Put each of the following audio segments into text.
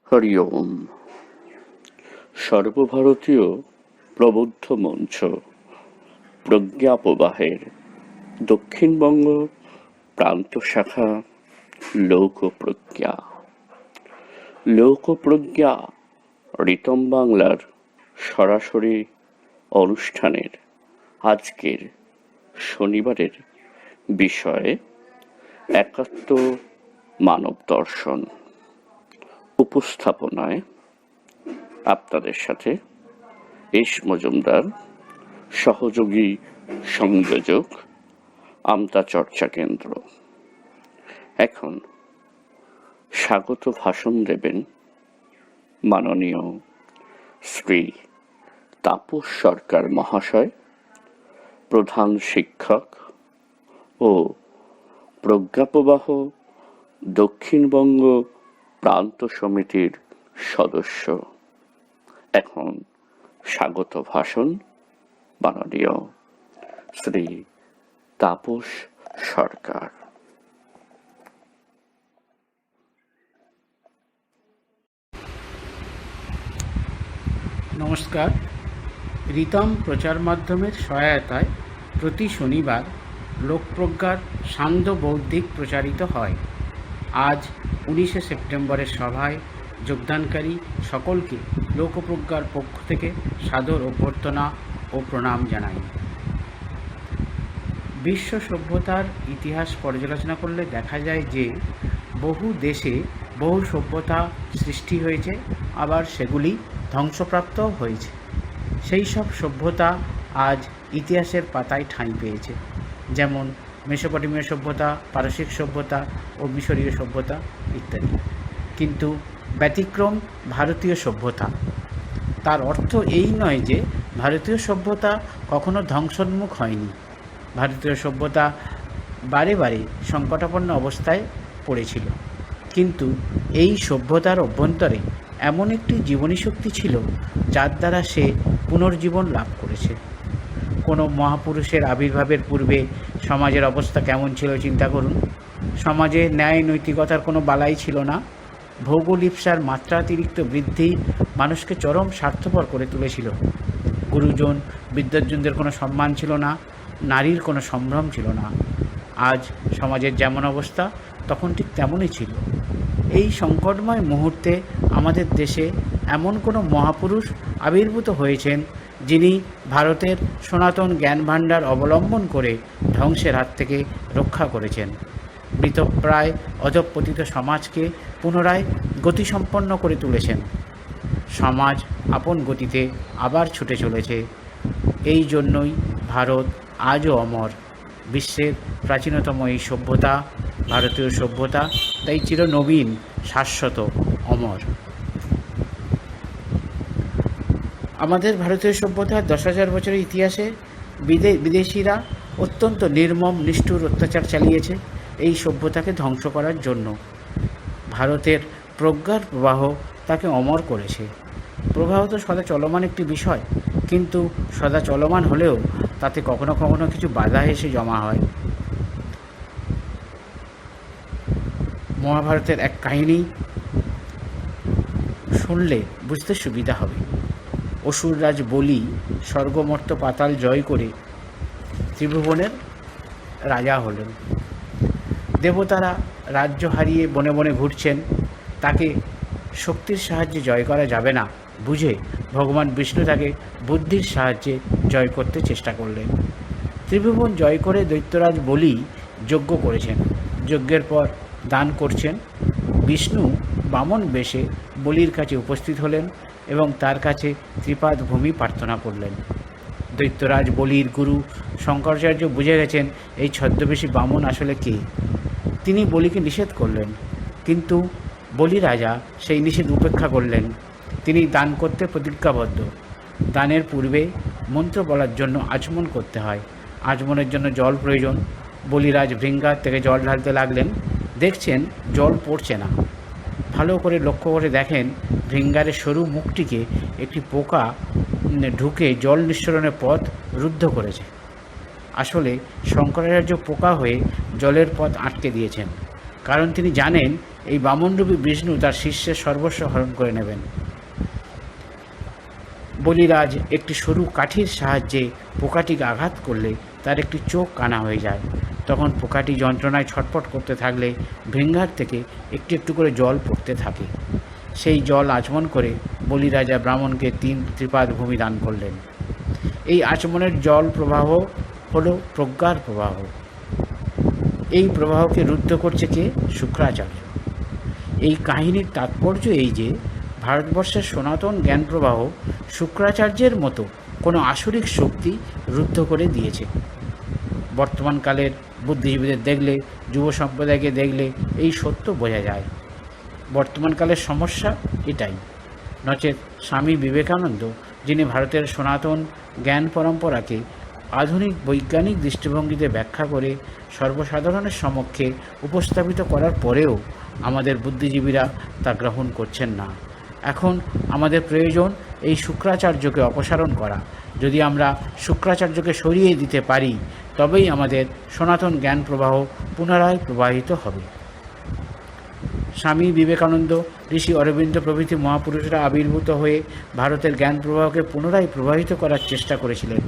হরি ওম। সর্বভারতীয় প্রবুদ্ধ মঞ্চ প্রজ্ঞা প্রবাহের দক্ষিণবঙ্গ প্রান্ত শাখা লোকপ্রজ্ঞা। লোকপ্রজ্ঞা রিতম বাংলার সরাসরি অনুষ্ঠানের আজকের শনিবারের বিষয় একাত্ম মানব দর্শন। উপস্থাপনায় আপনাদের সাথে এস মজুমদার, সহযোগী সংযোজক আমতা চর্চা কেন্দ্র। এখন স্বাগত ভাষণ দেবেন মাননীয় শ্রী তাপস সরকার মহাশয়, প্রধান শিক্ষক ও প্রজ্ঞাপ্রবাহ দক্ষিণবঙ্গ প্রান্ত সমিতির সদস্য। এখন স্বাগত ভাষণ মাননীয় শ্রী তাপস সরকার। নমস্কার। রিতম প্রচার মাধ্যমের সহায়তায় প্রতি শনিবার লোকপ্রজ্ঞার সান্ধ্য বৌদ্ধিক প্রচারিত হয়। আজ 19শে সেপ্টেম্বরের সভায় যোগদানকারী সকলকে লোকপ্রজ্ঞার পক্ষ থেকে সাদর অভ্যর্থনা ও প্রণাম জানাই। বিশ্ব সভ্যতার ইতিহাস পর্যালোচনা করলে দেখা যায় যে বহু দেশে বহু সভ্যতা সৃষ্টি হয়েছে, আবার সেগুলি ধ্বংসপ্রাপ্তও হয়েছে। সেই সব সভ্যতা আজ ইতিহাসের পাতায় ঠাঁই পেয়েছে, যেমন মেসোপটেমীয় সভ্যতা, পারসিক সভ্যতা ও মিশরীয় সভ্যতা ইত্যাদি। কিন্তু ব্যতিক্রম ভারতীয় সভ্যতা। তার অর্থ এই নয় যে ভারতীয় সভ্যতা কখনো ধ্বংসোন্মুখ হয়নি। ভারতীয় সভ্যতা বারে বারে সংকটাপন্ন অবস্থায় পড়েছিল, কিন্তু এই সভ্যতার অভ্যন্তরে এমন একটি জীবনী শক্তি ছিল যার দ্বারা সে পুনর্জীবন লাভ করেছে। কোনো মহাপুরুষের আবির্ভাবের পূর্বে সমাজের অবস্থা কেমন ছিল চিন্তা করুন। সমাজে ন্যায় নৈতিকতার কোনো বালাই ছিল না। ভৌগোলিপসার মাত্রাতিরিক্ত বৃদ্ধি মানুষকে চরম স্বার্থপর করে তুলেছিল। গুরুজন বিদ্বজ্জনদের কোনো সম্মান ছিল না, নারীর কোনো সম্ভ্রম ছিল না। আজ সমাজের যেমন অবস্থা তখন ঠিক তেমনই ছিল। এই সংকটময় মুহূর্তে আমাদের দেশে এমন কোনো মহাপুরুষ আবির্ভূত হয়েছেন যিনি ভারতের সনাতন জ্ঞানভাণ্ডার অবলম্বন করে ধ্বংসের হাত থেকে রক্ষা করেছেন। মৃতপ্রায় অধঃপতিত সমাজকে পুনরায় গতিসম্পন্ন করে তুলেছেন। সমাজ আপন গতিতে আবার ছুটে চলেছে। এই জন্যই ভারত আজও অমর। বিশ্বের প্রাচীনতম এই সভ্যতা, ভারতীয় সভ্যতা, তাই চিরনবীন, শাশ্বত, অমর। আমাদের ভারতীয় সভ্যতার 10,000 বছরের ইতিহাসে বিদেশিরা অত্যন্ত নির্মম নিষ্ঠুর অত্যাচার চালিয়েছে এই সভ্যতাকে ধ্বংস করার জন্য। ভারতের প্রজ্ঞার প্রবাহ তাকে অমর করেছে। প্রবাহ তো সদা চলমান একটি বিষয়, কিন্তু সদা চলমান হলেও তাতে কখনো কখনো কিছু বাধা এসে জমা হয়। মহাভারতের এক কাহিনী শুনলে বুঝতে সুবিধা হবে। অসুররাজ বলি স্বর্গমর্ত পাতাল জয় করে ত্রিভুবনের রাজা হলেন। দেবতারা রাজ্য হারিয়ে বনে বনে ঘুরছেন। তাকে শক্তির সাহায্যে জয় করা যাবে না বুঝে ভগবান বিষ্ণু তাকে বুদ্ধির সাহায্যে জয় করতে চেষ্টা করলেন। ত্রিভুবন জয় করে দৈত্যরাজ বলি যজ্ঞ করেছেন। যজ্ঞের পর দান করছেন। বিষ্ণু বামন বেশে বলির কাছে উপস্থিত হলেন এবং তার কাছে ত্রিপাদ ভূমি প্রার্থনা করলেন। দৈত্যরাজ বলির গুরু শঙ্করাচার্য বুঝে গেছেন এই ছদ্মবেশী বামন আসলে কে। তিনি বলিকে নিষেধ করলেন, কিন্তু বলি রাজা সেই নিষেধ উপেক্ষা করলেন। তিনি দান করতে প্রতিজ্ঞাবদ্ধ। দানের পূর্বে মন্ত্র বলার জন্য আচমন করতে হয়। আচমনের জন্য জল প্রয়োজন। বলিরাজ ভৃঙ্গার থেকে জল ঢালতে লাগলেন। দেখছেন জল পড়ছে না। ভালো করে লক্ষ্য করে দেখেন ভৃঙ্গারের সরু মুখটিকে একটি পোকা ঢুকে জল নিঃসরণের পথ রুদ্ধ করেছে। আসলে শঙ্করাচার্য পোকা হয়ে জলের পথ আটকে দিয়েছেন, কারণ তিনি জানেন এই বামনরূপী বিষ্ণু তার শিষ্যের সর্বস্ব হরণ করে নেবেন। বলিরাজ একটি সরু কাঠির সাহায্যে পোকাটিকে আঘাত করলে তার একটি চোখ কানা হয়ে যায়। তখন পোকাটি যন্ত্রণায় ছটফট করতে থাকলে ভৃঙ্গার থেকে একটু একটু করে জল পড়তে থাকে। সেই জল আচমন করে বলিরাজা ব্রাহ্মণকে 3 ত্রিপাদ ভূমি দান করলেন। এই আচমনের জল প্রবাহ হলো প্রজ্ঞার প্রবাহ। এই প্রবাহকে রুদ্ধ করছে কে? শুক্রাচার্য। এই কাহিনীর তাৎপর্য এই যে ভারতবর্ষের সনাতন জ্ঞান প্রবাহ শুক্রাচার্যের মতো কোনো আসরিক শক্তি রুদ্ধ করে দিয়েছে। বর্তমানকালের বুদ্ধিজীবীদের দেখলে, যুব সম্প্রদায়কে দেখলে এই সত্য বোঝা যায়। বর্তমানকালের সমস্যা এটাই। নচেৎ স্বামী বিবেকানন্দ, যিনি ভারতের সনাতন জ্ঞান পরম্পরাকে আধুনিক বৈজ্ঞানিক দৃষ্টিভঙ্গিতে ব্যাখ্যা করে সর্বসাধারণের সমক্ষে উপস্থাপিত করার পরেও আমাদের বুদ্ধিজীবীরা তা গ্রহণ করছেন না। এখন আমাদের প্রয়োজন এই শুক্রাচার্যকে অপসারণ করা। যদি আমরা শুক্রাচার্যকে সরিয়ে দিতে পারি, তবেই আমাদের সনাতন জ্ঞান প্রবাহ পুনরায় প্রবাহিত হবে। স্বামী বিবেকানন্দ, ঋষি অরবিন্দ প্রভৃতি মহাপুরুষরা আবির্ভূত হয়ে ভারতের জ্ঞান প্রবাহকে পুনরায় প্রবাহিত করার চেষ্টা করেছিলেন।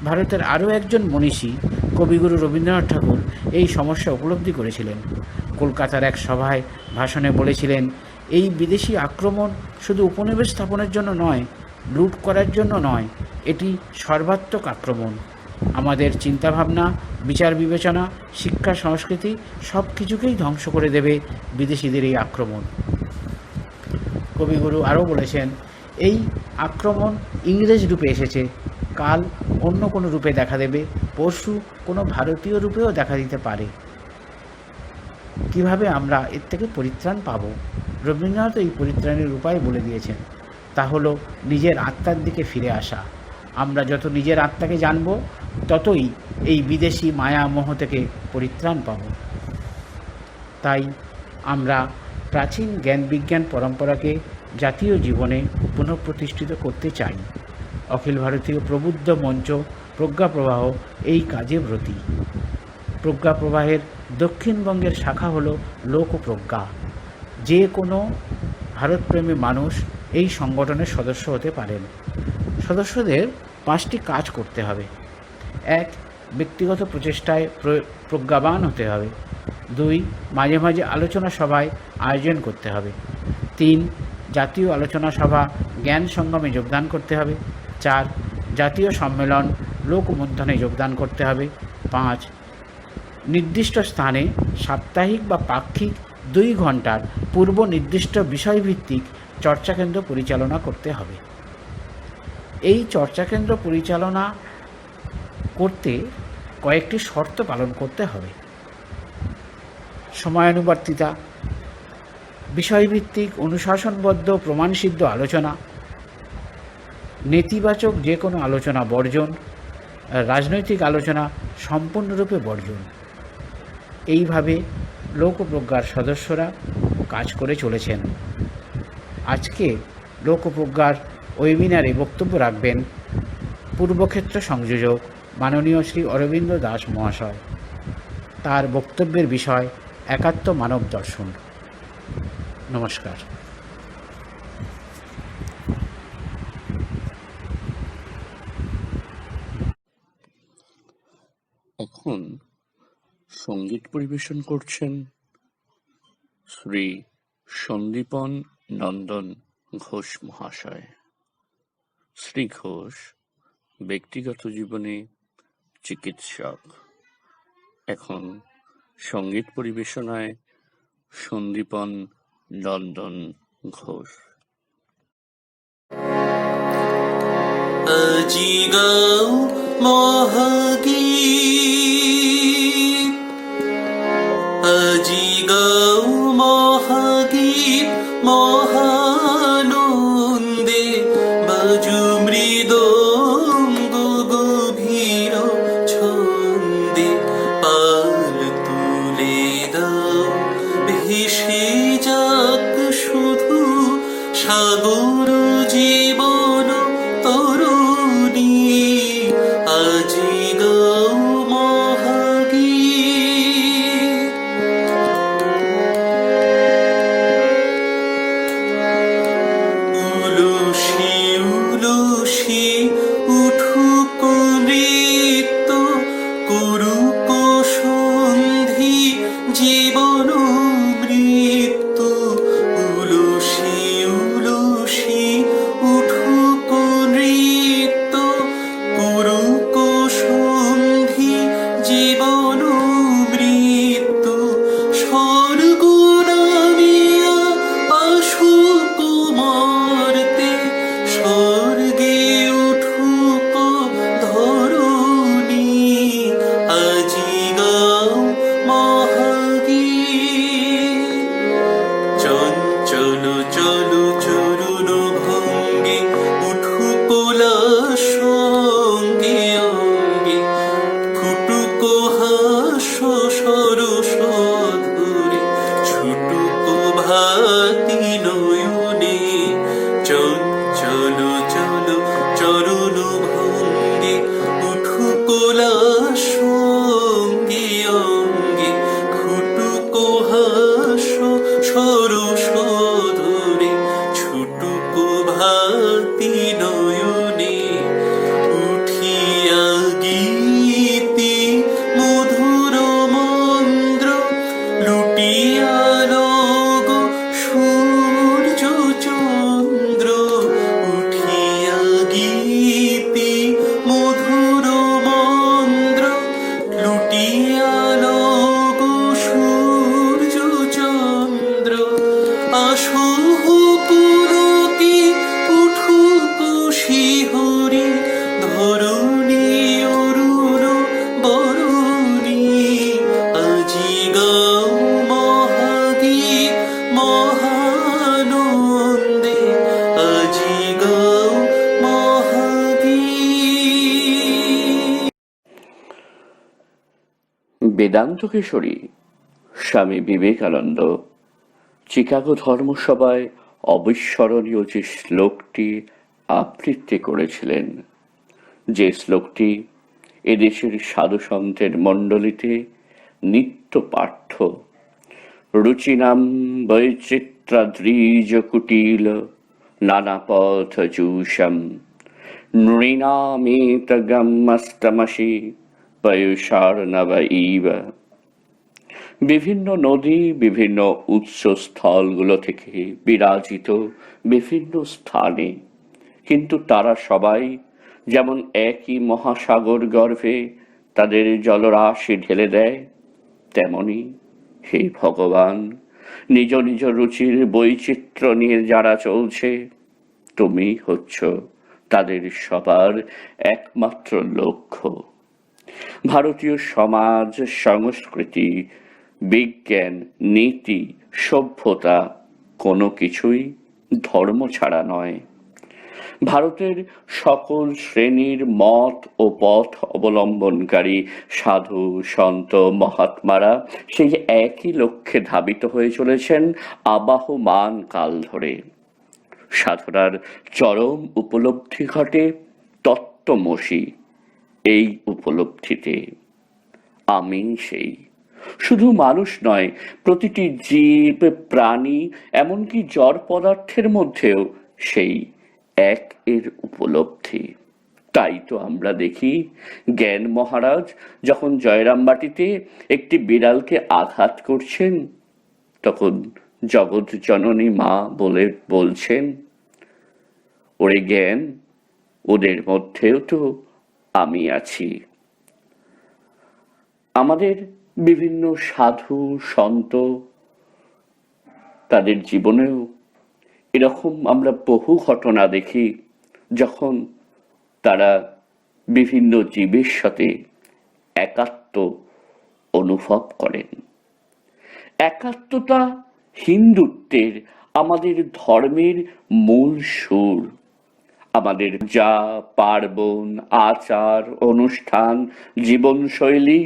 ভারতের আরও একজন মনীষী, কবিগুরু রবীন্দ্রনাথ ঠাকুর এই সমস্যা উপলব্ধি করেছিলেন। কলকাতার এক সভায় ভাষণে বলেছিলেন, এই বিদেশি আক্রমণ শুধু উপনিবেশ স্থাপনের জন্য নয়, লুট করার জন্য নয়, এটি সর্বাত্মক আক্রমণ। আমাদের চিন্তাভাবনা, বিচার বিবেচনা, শিক্ষা, সংস্কৃতি সব কিছুকেই ধ্বংস করে দেবে বিদেশিদের এই আক্রমণ। কবিগুরু আরও বলেছেন, এই আক্রমণ ইংরেজ রূপে এসেছে, কাল অন্য কোনো রূপে দেখা দেবে, পরশু কোনো ভারতীয় রূপেও দেখা দিতে পারে। কিভাবে আমরা এর থেকে পরিত্রাণ পাব? রবীন্দ্রনাথ এই পরিত্রাণের উপায় বলে দিয়েছেন। তা হলো নিজের আত্মার দিকে ফিরে আসা। আমরা যত নিজের আত্মাকে জানব, ততই এই বিদেশি মায়া মোহ থেকে পরিত্রাণ পাব। তাই আমরা প্রাচীন জ্ঞান বিজ্ঞান পরম্পরাকে জাতীয় জীবনে পুনঃপ্রতিষ্ঠিত করতে চাই। অখিল ভারতীয় প্রবুদ্ধ মঞ্চ প্রজ্ঞা প্রবাহ এই কাজে ব্রতী। প্রজ্ঞা প্রবাহের দক্ষিণবঙ্গের শাখা হলো লোকপ্রজ্ঞা। যে কোনো ভারতপ্রেমী মানুষ এই সংগঠনের সদস্য হতে পারেন। সদস্যদের 5টি কাজ করতে হবে। 1. ব্যক্তিগত প্রচেষ্টায় প্রজ্ঞাবান হতে হবে। 2. মাঝে মাঝে আলোচনা সভায় আয়োজন করতে হবে। 3. জাতীয় আলোচনা সভা জ্ঞান সঙ্গমে যোগদান করতে হবে। 4. জাতীয় সম্মেলন লোকমন্থনে যোগদান করতে হবে। 5. নির্দিষ্ট স্থানে সাপ্তাহিক বা পাক্ষিক 2 ঘন্টার পূর্ব নির্দিষ্ট বিষয়ভিত্তিক চর্চাকেন্দ্র পরিচালনা করতে হবে। এই চর্চাকেন্দ্র পরিচালনা করতে কয়েকটি শর্ত পালন করতে হবে। সময়ানুবর্তিতা, বিষয়ভিত্তিক অনুশাসনবদ্ধ প্রমাণসিদ্ধ আলোচনা, নেতিবাচক যে কোনো আলোচনা বর্জন, রাজনৈতিক আলোচনা সম্পূর্ণরূপে বর্জন। এইভাবে লোকপ্রজ্ঞার সদস্যরা কাজ করে চলেছেন। আজকে লোকপ্রজ্ঞার ওয়েবিনারে বক্তব্য রাখবেন পূর্বক্ষেত্র সংযোজক মাননীয় শ্রী অরবিন্দ দাস মহাশয়। তার বক্তব্যের বিষয় একাত্ম মানব দর্শন। নমস্কার। এখন সঙ্গীত পরিবেশন করছেন শ্রী সন্দীপন নন্দন ঘোষ মহাশয়। শ্রী ঘোষ ব্যক্তিগত জীবনে চিকিৎসক। এখন সঙ্গীত পরিবেশনায় সন্দীপন নন্দন ঘোষ। আজি গাও মহাগীত, আজি গাও মহাগীত, মহানন্দে বাজু মৃদঙ্গ গভীর ছন্দে, পাল তুলে দাও ভেসে যাক শুধু সাগর জীবন তরুণী। আজি গাও মৃত্যু স্বর্গ নামিয়া আসুক মর্তে, স্বর্গে উঠুক ধরণী, আজি গাও মহাগীত। চঞ্চল চলো চরণ ভঙ্গে উঠুক লাস অঙ্গে অঙ্গে, ফুটুক হাস্য সরস ধরে, ছুটুক ভাতি নয়নে। চঞ্চল চলো চরণ ভঙ্গে উঠুক লাস অঙ্গে অঙ্গে, ফুটুক হাস্য সরস ধরে, ছুটুক ভাতি নয়নে। উঠিয়া গীতি মধুর মন্দ্র, লুটিয়া লগ সূর্য চন্দ্র। উঠিয়া গীতি মধুর মন্দ্র, লুটিয়া লগ সূর্য চন্দ্র। আসুক পুলকে উঠুক শিহরি, ধরণী অরুণ বরণী, আজি গাও মহাগীত মহানন্দে, আজি গাও মহাগীত। বেদান্ত কিশোরী স্বামী বিবেকানন্দ চিকাগো ধর্মসভায় অবিস্মরণীয় যে শ্লোকটি আবৃত্তি করেছিলেন, যে শ্লোকটি এদেশের সাধুসন্তের মণ্ডলীতে নিত্য পাঠ্য। রুচিনাম বৈচিত্রাদ্রিজ কুটিল নানাপথ জুষম, নৃণামেতগমস্তমসি পয়ুষার্ণব ইব। বিভিন্ন নদী বিভিন্ন উৎসস্থলগুলো থেকে বিরাজিত বিভিন্ন স্থানে, কিন্তু তারা সবাই যেমন একই মহাসাগর গর্ভে তাদের জলরাশি ঢেলে দেয়, তেমনি হে ভগবান, নিজ নিজ রুচির বৈচিত্র্য নিয়ে যারা চলছে, তুমি হচ্ছ তাদের সবার একমাত্র লক্ষ্য। ভারতীয় সমাজ, সংস্কৃতি, বিজ্ঞান, নীতি, সভ্যতা কোনো কিছুই ধর্ম ছাড়া নয়। ভারতের সকল শ্রেণীর মত ও পথ অবলম্বনকারী সাধু সন্ত মহাত্মারা সেই একই লক্ষ্যে ধাবিত হয়ে চলেছেন আবাহমান কাল ধরে। সাধনার চরম উপলব্ধি ঘটে তত্ত্বমসি এই উপলব্ধিতে। আমি সেই, শুধু মানুষ নয়, প্রতিটি জীব, প্রাণী, এমনকি জড় পদার্থের মধ্যেও সেই এক এর উপলব্ধি। তাই তো আমরা দেখি জ্ঞান মহারাজ যখন জয়রামবাটিতে একটি বিড়ালকে আঘাত করছেন, তখন জগৎ জননী মা বলছেন, ওরে জ্ঞান, ওদের মধ্যেও তো আমি আছি। আমাদের বিভিন্ন সাধু সন্ত, তাদের জীবনেও এরকম আমরা বহু ঘটনা দেখি, যখন তারা বিভিন্ন জীবের সাথে একাত্ম অনুভব করেন। একাত্মতা হিন্দুত্বের, আমাদের ধর্মের মূল সুর। আমাদের যা পার্বণ, আচার অনুষ্ঠান, জীবনশৈলী,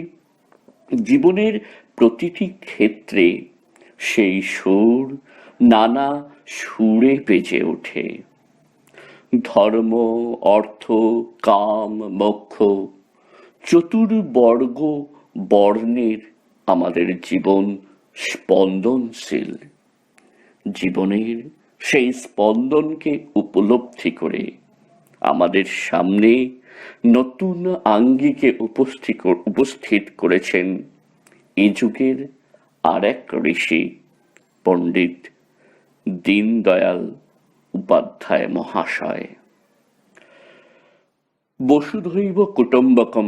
জীবনের প্রতিটি ক্ষেত্রে সেই সুর নানা সুরে বেজে ওঠে। ধর্ম, অর্থ, কাম, মোক্ষ, চতুর্বর্গ বর্ণের আমাদের জীবন স্পন্দনশীল। জীবনের সেই স্পন্দনকে উপলব্ধি করে আমাদের সামনে নতুন আঙ্গিকে উপস্থিত করেছেন এই যুগের আর এক ঋষি, পণ্ডিত দীনদয়াল উপাধ্যায় মহাশয়। বসুধৈব কুটুম্বকম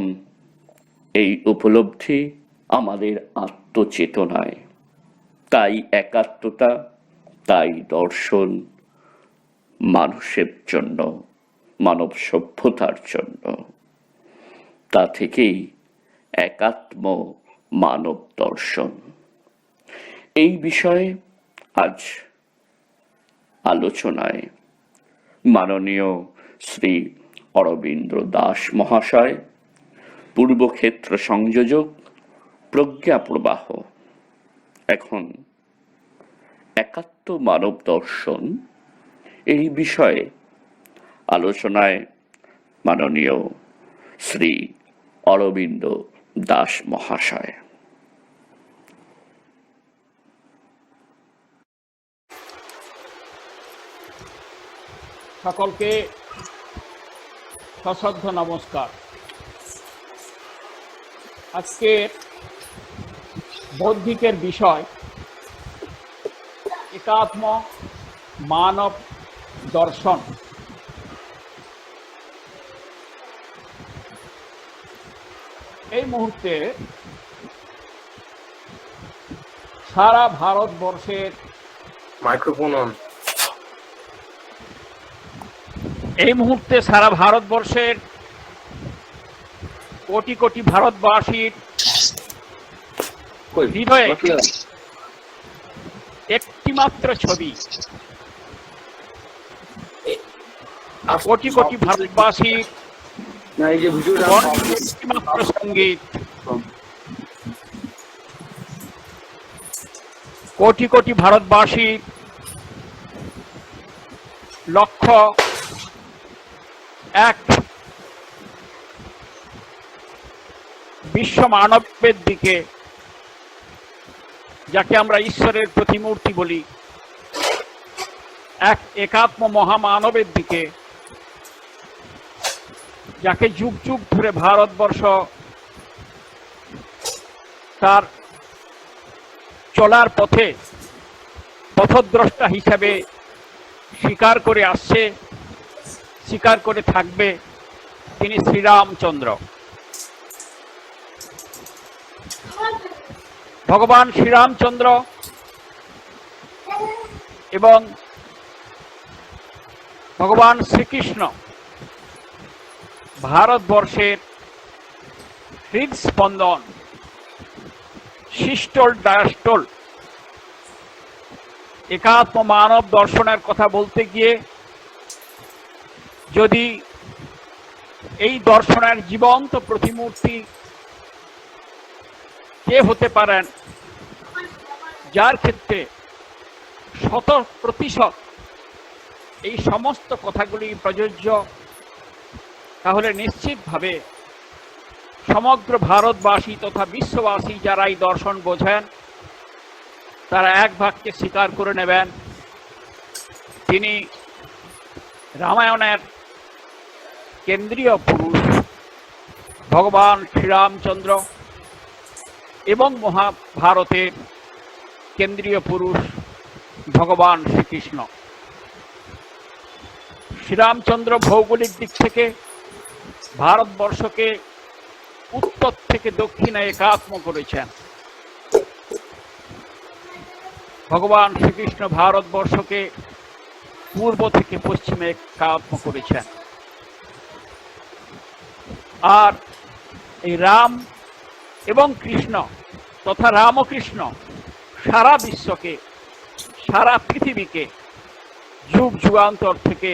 এই উপলব্ধি আমাদের আত্মচেতনায়, তাই একাত্মতা, তাই দর্শন মানুষের জন্য, মানব সভ্যতার জন্য। তা থেকেই একাত্ম মানব দর্শন। এই বিষয়ে আজ আলোচনায় মাননীয় শ্রী অরবিন্দ্র দাস মহাশয়, পূর্বক্ষেত্র সংযোজক, প্রজ্ঞা প্রবাহ। এখন একাত্ম মানব দর্শন এই বিষয়ে আলোচনায় মাননীয় শ্রী অরবিন্দ দাস মহাশয়। সকলকে সশ্রদ্ধ নমস্কার। আজকের বৌদ্ধিকের বিষয় একাত্ম মানব দর্শন। এই মুহূর্তে সারা ভারতবর্ষের মাইক্রোফোন অন। এই মুহূর্তে সারা ভারতবর্ষের কোটি কোটি ভারতবাসীর হৃদয়ে একটিমাত্র ছবি, কোটি কোটি ভারতবাসীর একটিমাত্র সঙ্গীত, কোটি কোটি ভারতবাসীর লক্ষ্য এক, বিশ্ব মানবের দিকে, যাকে আমরা ঈশ্বরের প্রতিমূর্তি বলি, এক একাত্ম মহামানবের দিকে, যাকে যুগ যুগ ধরে ভারতবর্ষ তার চলার পথে পথদ্রষ্টা হিসাবে স্বীকার করে আসছে, স্বীকার করে থাকবে। তিনি শ্রীরামচন্দ্র। ভগবান শ্রীরামচন্দ্র এবং ভগবান শ্রীকৃষ্ণ ভারতবর্ষের হৃদস্পন্দন, সিস্টোল ডায়াস্টোল। একাত্ম মানব দর্শনের কথা বলতে গিয়ে যদি এই দর্শনের জীবন্ত প্রতিমূর্তি কে হতে পারেন, যার ক্ষেত্রে 100% এই সমস্ত কথাগুলি প্রযোজ্য, তাহলে নিশ্চিতভাবে সমগ্র ভারতবাসী তথা বিশ্ববাসী যারা এই দর্শন বোঝেন, তারা এক বাক্যে স্বীকার করে নেবেন তিনি রামায়ণের কেন্দ্রীয় পুরুষ ভগবান শ্রীরামচন্দ্র এবং মহাভারতের কেন্দ্রীয় পুরুষ ভগবান শ্রীকৃষ্ণ। শ্রীরামচন্দ্র ভৌগোলিক দিক থেকে ভারতবর্ষকে উত্তর থেকে দক্ষিণে একাত্ম করেছেন। ভগবান শ্রীকৃষ্ণ ভারতবর্ষকে পূর্ব থেকে পশ্চিমে একাত্ম করেছেন। আর এই রাম এবং কৃষ্ণ তথা রামকৃষ্ণ সারা বিশ্বকে, সারা পৃথিবীকে যুগ যুগান্তর থেকে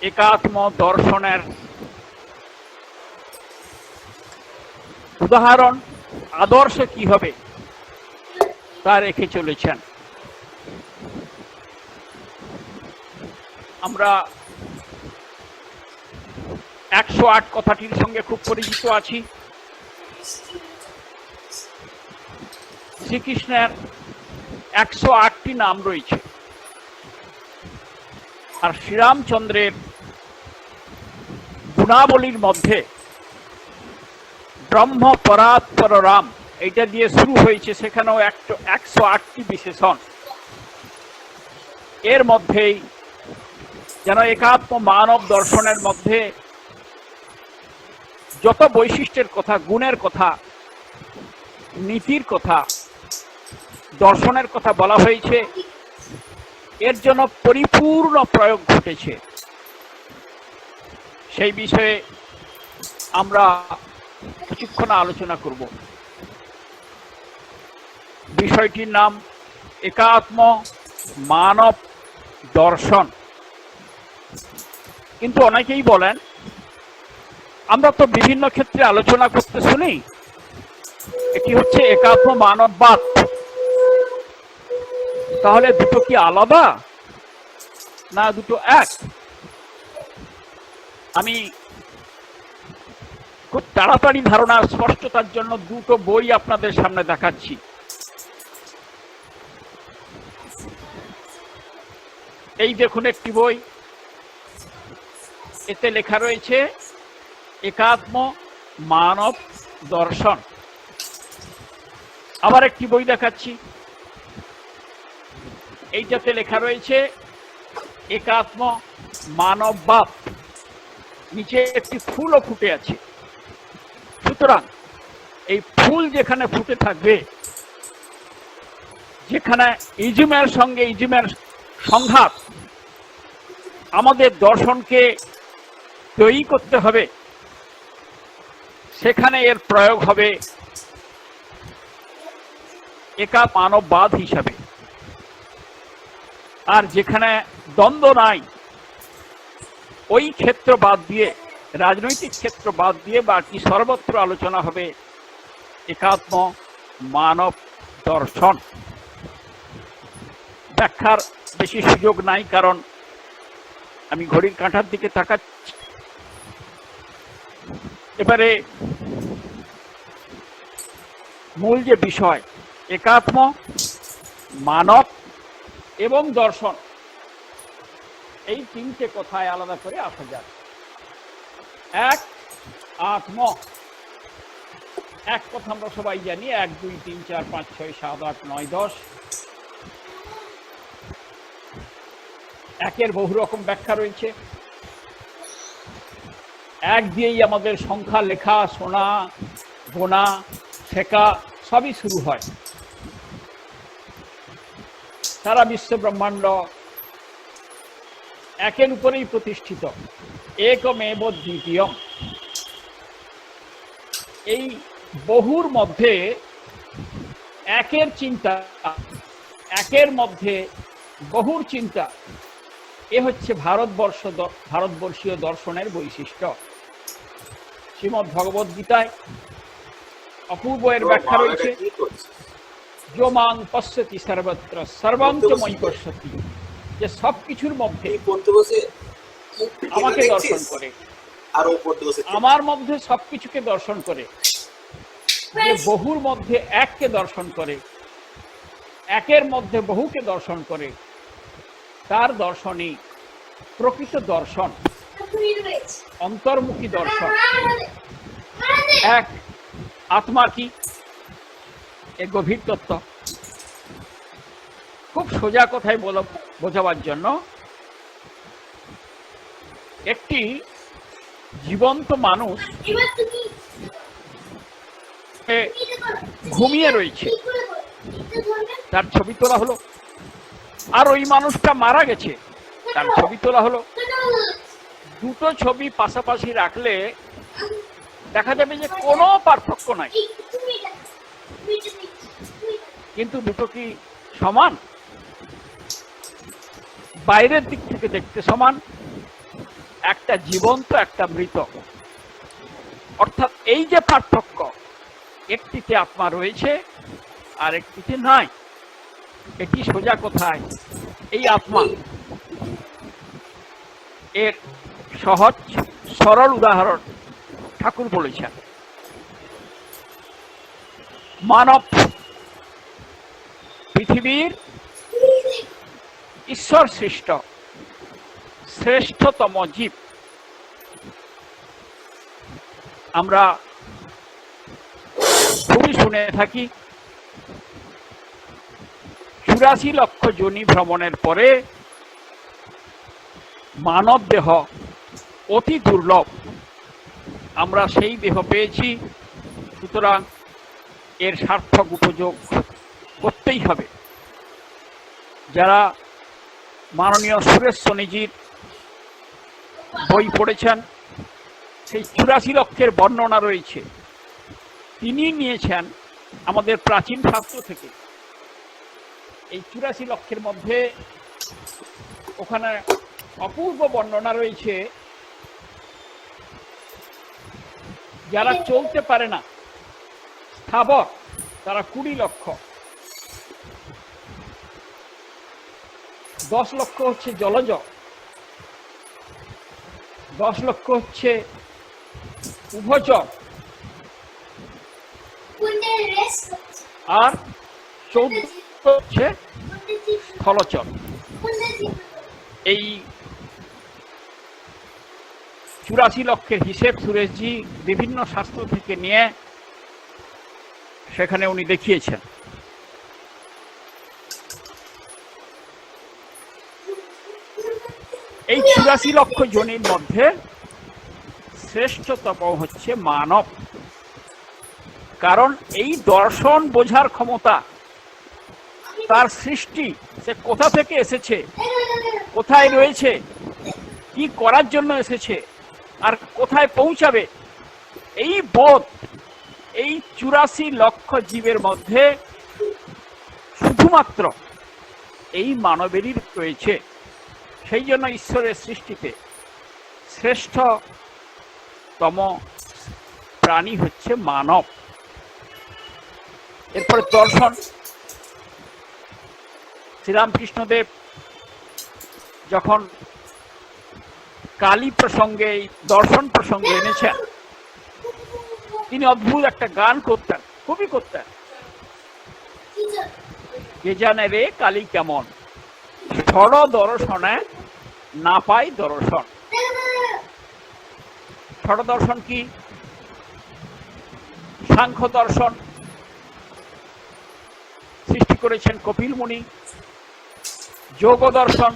একাত্ম দর্শনের উদাহরণ, আদর্শ কি হবে তা রেখে চলেছেন। আমরা 108 কথাটির সঙ্গে খুব পরিচিত আছি। শ্রীকৃষ্ণের 108টি নাম রয়েছে, আর শ্রীরামচন্দ্রের গুণাবলীর মধ্যে ব্রহ্ম পরাৎপর রাম এইটা দিয়ে শুরু হয়েছে, সেখানেও 108টি বিশেষণ। এর মধ্যেই যেন একাত্ম মানব দর্শনের মধ্যে যত বৈশিষ্ট্যের কথা, গুণের কথা, নীতির কথা, দর্শনের কথা বলা হয়েছে, এর জন্য পরিপূর্ণ প্রয়োগ ঘটেছে। সেই বিষয়ে আমরা কিছুক্ষণ আলোচনা করব। বিষয়টির নাম একাত্ম মানব দর্শন। কিন্তু অনেকেই বলেন, আমরা তো বিভিন্ন ক্ষেত্রে আলোচনা করতে শুনি এটি হচ্ছে একাত্ম মানববাদ, তাহলে দুটো কি আলাদা না দুটো এক? আমি খুব তাড়াতাড়ি ধারণার স্পষ্টতার জন্য দুটো বই আপনাদের সামনে দেখাচ্ছি। এই দেখুন একটি বই, এতে লেখা রয়েছে একাত্ম মানব দর্শন। আবার একটি বই দেখাচ্ছি, এইটাতে লেখা রয়েছে একাত্ম মানববাদ। নিচে একটি ফুলও ফুটে আছে। সুতরাং এই ফুল যেখানে ফুটে থাকবে, যেখানে ইজমের সঙ্গে ইজমের সংঘাত, আমাদের দর্শনকে তৈরি করতে হবে, সেখানে এর প্রয়োগ হবে একা মানববাদ হিসাবে। আর যেখানে দ্বন্দ্ব নাই, ওই ক্ষেত্র বাদ দিয়ে, রাজনৈতিক ক্ষেত্র বাদ দিয়ে বাকি সর্বত্র আলোচনা হবে একাত্ম মানব দর্শন। ব্যাখ্যার বেশি সুযোগ নাই, কারণ আমি ঘড়ির কাঁটার দিকে তাকাচ্ছি। এবারে মূল যে বিষয়, একাত্ম মানব এবং দর্শন, এই তিনটে কথায় আলাদা করে আসা যাক। এক, আত্ম। এক কথা আমরা সবাই জানি, 1 2 3 4 5 6 7 8 9 10। একের বহু রকম ব্যাখ্যা রয়েছে। এক দিয়েই আমাদের সংখ্যা লেখা, শোনা, গোনা, শেখা সবই শুরু হয়। সারা বিশ্ব ব্রহ্মাণ্ড একের উপরেই প্রতিষ্ঠিত, একমেব দ্বিতীয়ম। এই বহুর মধ্যে একের চিন্তা, একের মধ্যে বহুর চিন্তা, এ হচ্ছে ভারতবর্ষীয় দর্শনের বৈশিষ্ট্য। শ্রীমদ্ ভগবদ্ গীতায় অপূর্ব এর ব্যাখ্যা রয়েছে, যো মাং পশ্যতি সর্বত্র সর্বং চ ময়ি পশ্যতি, যে সব কিছুর মধ্যে আমাকে দর্শন করে, আমার মধ্যে সবকিছুকে দর্শন করে, যে বহুর মধ্যে এককে দর্শন করে, একের মধ্যে বহুকে দর্শন করে, তার দর্শনই প্রকৃত দর্শন, অন্তর্মুখী দর্শন। এক, আত্মা কি? এ গভীর তত্ত্ব। খুব সোজা কথায় বোঝাবার জন্য, একটি জীবন্ত মানুষ ঘুমিয়ে রয়েছে, তার ছবি তোলা হলো। আর ওই মানুষটা মারা গেছে, তার ছবি তোলা হলো। দুটো ছবি পাশাপাশি রাখলে দেখা যাবে যে কোনো পার্থক্য নাই, কিন্তু দুটো কি সমান? বাইরের দিক থেকে দেখতে সমান, একটা জীবন্ত একটা মৃত। অর্থাৎ এই যে পার্থক্য, একটিতে আত্মা রয়েছে আর একটিতে নাই, এটি সোজা কথায় এই আত্মা। এর সহজ সরল উদাহরণ ঠাকুর বলেছেন, মানব পৃথিবীর ঈশ্বর সৃষ্ট শ্রেষ্ঠতম জীব। আমরা খুবই শুনে থাকি 84 লক্ষ যোনি ভ্রমণের পরে মানব দেহ অতি দুর্লভ। আমরা সেই দেহ পেয়েছি, সুতরাং এর সার্থক উপযোগ করতেই হবে। যারা মাননীয় সুরেশ সোনিজির বই পড়েছেন, সেই 84 লক্ষের বর্ণনা রয়েছে, তিনি নিয়েছেন আমাদের প্রাচীন শাস্ত্র থেকে। এই 84 লক্ষের মধ্যে ওখানে অপূর্ব বর্ণনা রয়েছে। যারা চলতে পারে না, স্থাবর, তারা 20 লক্ষ। 10 লক্ষ হচ্ছে জলজ, 10 লক্ষ হচ্ছে উভচর, আর 14 হচ্ছে স্থলচর। এই 84 লক্ষের হিসেব সুরেশজি বিভিন্ন শাস্ত্র থেকে নিয়ে সেখানে উনি দেখিয়েছেন। এই 84 লক্ষ জনের মধ্যে শ্রেষ্ঠতম হচ্ছে মানব। কারণ এই দর্শন বোঝার ক্ষমতা, তার সৃষ্টি, সে কোথা থেকে এসেছে, কোথায় রয়েছে, কি করার জন্য এসেছে, আর কোথায় পৌঁছাবে, এই বোধ এই 84 লক্ষ জীবের মধ্যে শুধুমাত্র এই মানবেরই রয়েছে। সেই জন্য ঈশ্বরের সৃষ্টিতে শ্রেষ্ঠতম প্রাণী হচ্ছে মানব। এরপরে দর্শন। শ্রীরামকৃষ্ণদেব যখন কালী প্রসঙ্গে, এই দর্শন প্রসঙ্গে এনেছেন, তিনি অদ্ভুত একটা গান করতেন, খুবই করতেন। কে জানে রে কালী কেমন, ষড় দর্শনে না পাই দর্শন। ষড় দর্শন কি? সাংখ্য দর্শন সৃষ্টি করেছেন কপিল মুনি, যোগ দর্শন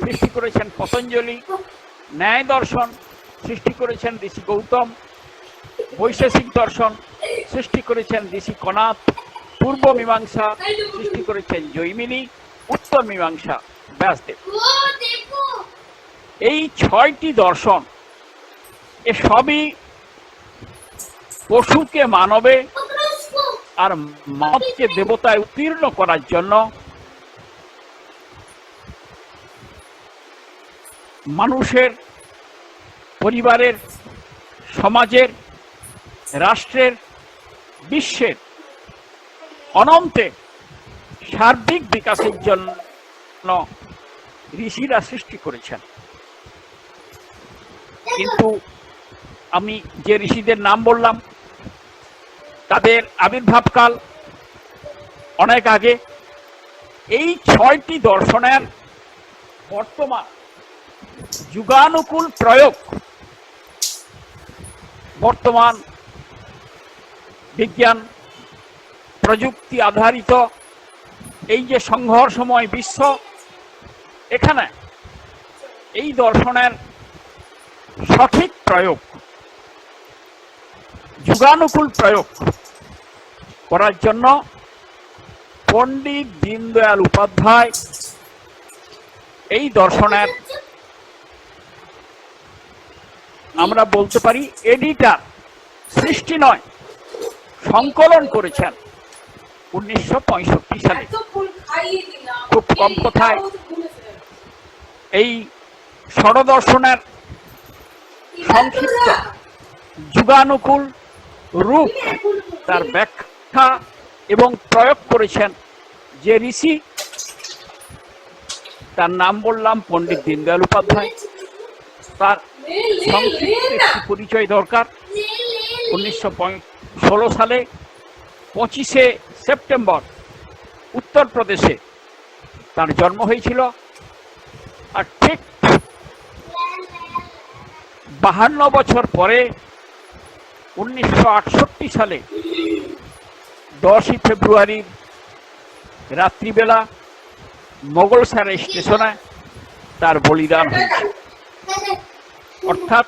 সৃষ্টি করেছেন পতঞ্জলি, ন্যায় দর্শন সৃষ্টি করেছেন ঋষি গৌতম, বৈশেষিক দর্শন সৃষ্টি করেছেন ঋষি কনাথ, পূর্ব মীমাংসা সৃষ্টি করেছেন জৈমিনী, উত্তর মীমাংসা ব্যাসদেব। এই 6টি দর্শন, এ সবই পশুকে মানবে আর মানবকে দেবতায় উত্তীর্ণ করার জন্য মানুষের, পরিবারের, সমাজের, রাষ্ট্রের, বিশ্বের অনন্তের সার্বিক বিকাশের জন্য ঋষিরা সৃষ্টি করেছেন। কিন্তু আমি যে ঋষিদের নাম বললাম, তাদের আবির্ভাবকাল অনেক আগে। এই 6টি দর্শনের বর্তমান যুগানুকূল প্রয়োগ, বর্তমান বিজ্ঞান প্রযুক্তি আধারিত এই যে সংঘর্ষময় বিশ্ব, এখানে এই দর্শনের সঠিক প্রয়োগ, যুগানুকূল প্রয়োগ করার জন্য পণ্ডিত দীনদয়াল উপাধ্যায় এই দর্শনের, আমরা বলতে পারি এডিটার, সৃষ্টি নয়, সংকলন করেছেন 1965 সালে। খুব কম কথায় এই ষড়দর্শনের সংক্ষিপ্ত যুগানুকূল রূপ, তার ব্যাখ্যা এবং প্রয়োগ করেছেন যে ঋষি, তার নাম বললাম পণ্ডিত দীনদয়াল উপাধ্যায়। তার সংক্ষিপ্ত একটি পরিচয় দরকার। 1916 সালে 25শে সেপ্টেম্বর উত্তরপ্রদেশে তার জন্ম হয়েছিল। আর ঠিক 52 বছর পরে 1968 সালে 10ই ফেব্রুয়ারি রাত্রিবেলা মোগলসারে স্টেশনে তার বলিদান হয়েছে। অর্থাৎ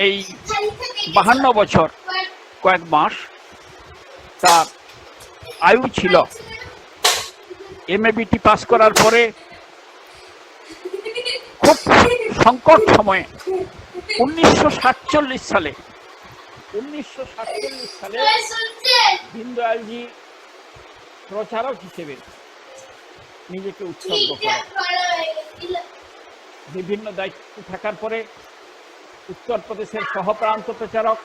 এই 52 বছর কয়েক মাস তার আয়ু ছিল। MABT পাস করার পরে খুব সংকট সময়ে 1947 সালে দীনদয়ালজি প্রচারক হিসেবে নিজেকে উৎসর্গ করেন। বিভিন্ন দায়িত্ব থাকার পরে উত্তরপ্রদেশের সহপ্রান্ত প্রচারক,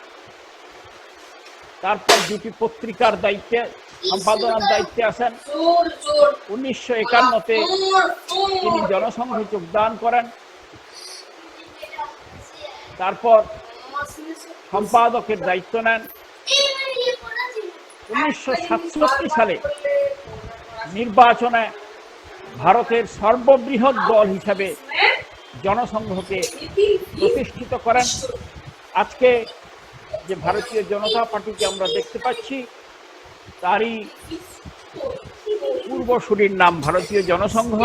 তারপর দুটি পত্রিকার দায়িত্বে সম্পাদনার দায়িত্বে আসেন। 1951-তে তিনি জনসংঘে যোগদান করেন। তারপর সম্পাদকের দায়িত্ব নেন। 1967 সালে নির্বাচনে ভারতের সর্ববৃহৎ দল হিসাবে জনসংঘকে প্রতিষ্ঠিত করেন। আজকে যে ভারতীয় জনতা পার্টিকে আমরা দেখতে পাচ্ছি, তারই পূর্বসূরির নাম ভারতীয় জনসংঘ,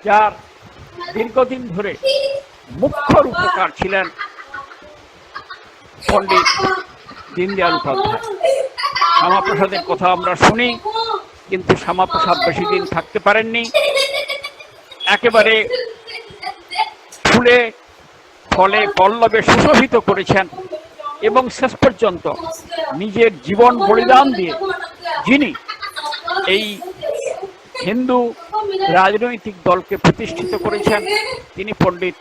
যার দীর্ঘদিন ধরে মুখ্য রূপকার ছিলেন পণ্ডিত দীনদয়াল উপাধ্যায়। শ্যামাপ্রসাদের কথা আমরা শুনি, কিন্তু শ্যামাপ্রসাদ বেশি দিন থাকতে পারেননি। একেবারে ফুলে ফলে পল্লবে সুশোভিত করেছেন এবং শেষ পর্যন্ত নিজের জীবন বলিদান দিয়ে যিনি এই হিন্দু রাজনৈতিক দলকে প্রতিষ্ঠিত করেছেন, তিনি পণ্ডিত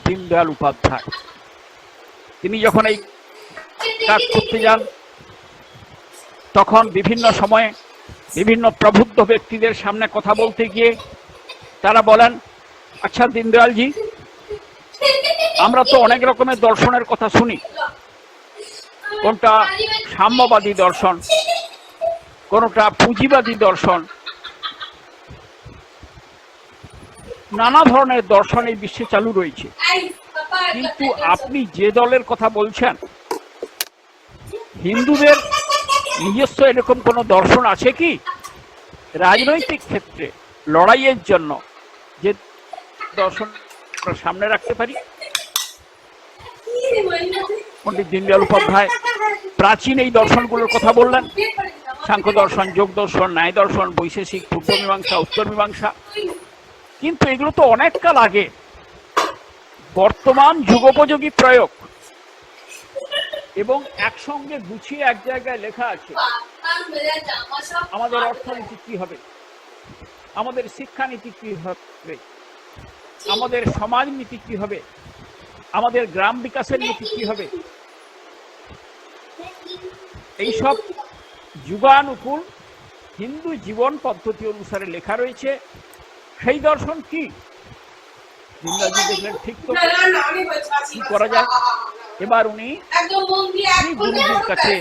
দীনদয়াল উপাধ্যায়। তিনি যখন এই কাজ করতে যান, তখন বিভিন্ন সময়ে বিভিন্ন প্রবুদ্ধ ব্যক্তিদের সামনে কথা বলতে গিয়ে তারা বলেন, আচ্ছা দীনদয়ালজি, আমরা তো অনেক রকমের দর্শনের কথা শুনি, কোনটা সাম্যবাদী দর্শন, কোনটা পুঁজিবাদী দর্শন, নানা ধরনের দর্শন এই বিশ্বে চালু রয়েছে, কিন্তু আপনি যে দলের কথা বলছেন, হিন্দুদের নিজস্ব এরকম কোনো দর্শন আছে কি রাজনৈতিক ক্ষেত্রে লড়াইয়ের জন্য, যে দর্শন সামনে রাখতে পারি? পণ্ডিত দীনদয়াল উপাধ্যায় প্রাচীন এই দর্শনগুলোর কথা বললেন। সাংখ্য দর্শন, যোগ দর্শন, ন্যায় দর্শন, বৈশেষিক, পূর্ব মীমাংসা, উত্তর মীমাংসা। কিন্তু এগুলো তো অনেক কাল আগে, বর্তমান যুগোপযোগী প্রয়োগ এবং একসঙ্গে গুছিয়ে এক জায়গায় লেখা আছে। আমাদের অর্থনীতি কি হবে, আমাদের শিক্ষানীতি কি হবে, আমাদের সমাজ নীতি কি হবে, আমাদের গ্রাম বিকাশের নীতি কি হবে, এইসব যুগানুকূল হিন্দু জীবন পদ্ধতি অনুসারে লেখা রয়েছে। সেই দর্শন কি? দীনদয়ালজি দেখলেন, ঠিক তো, কি করা যায়? এবার উনি গুরুজির কাছে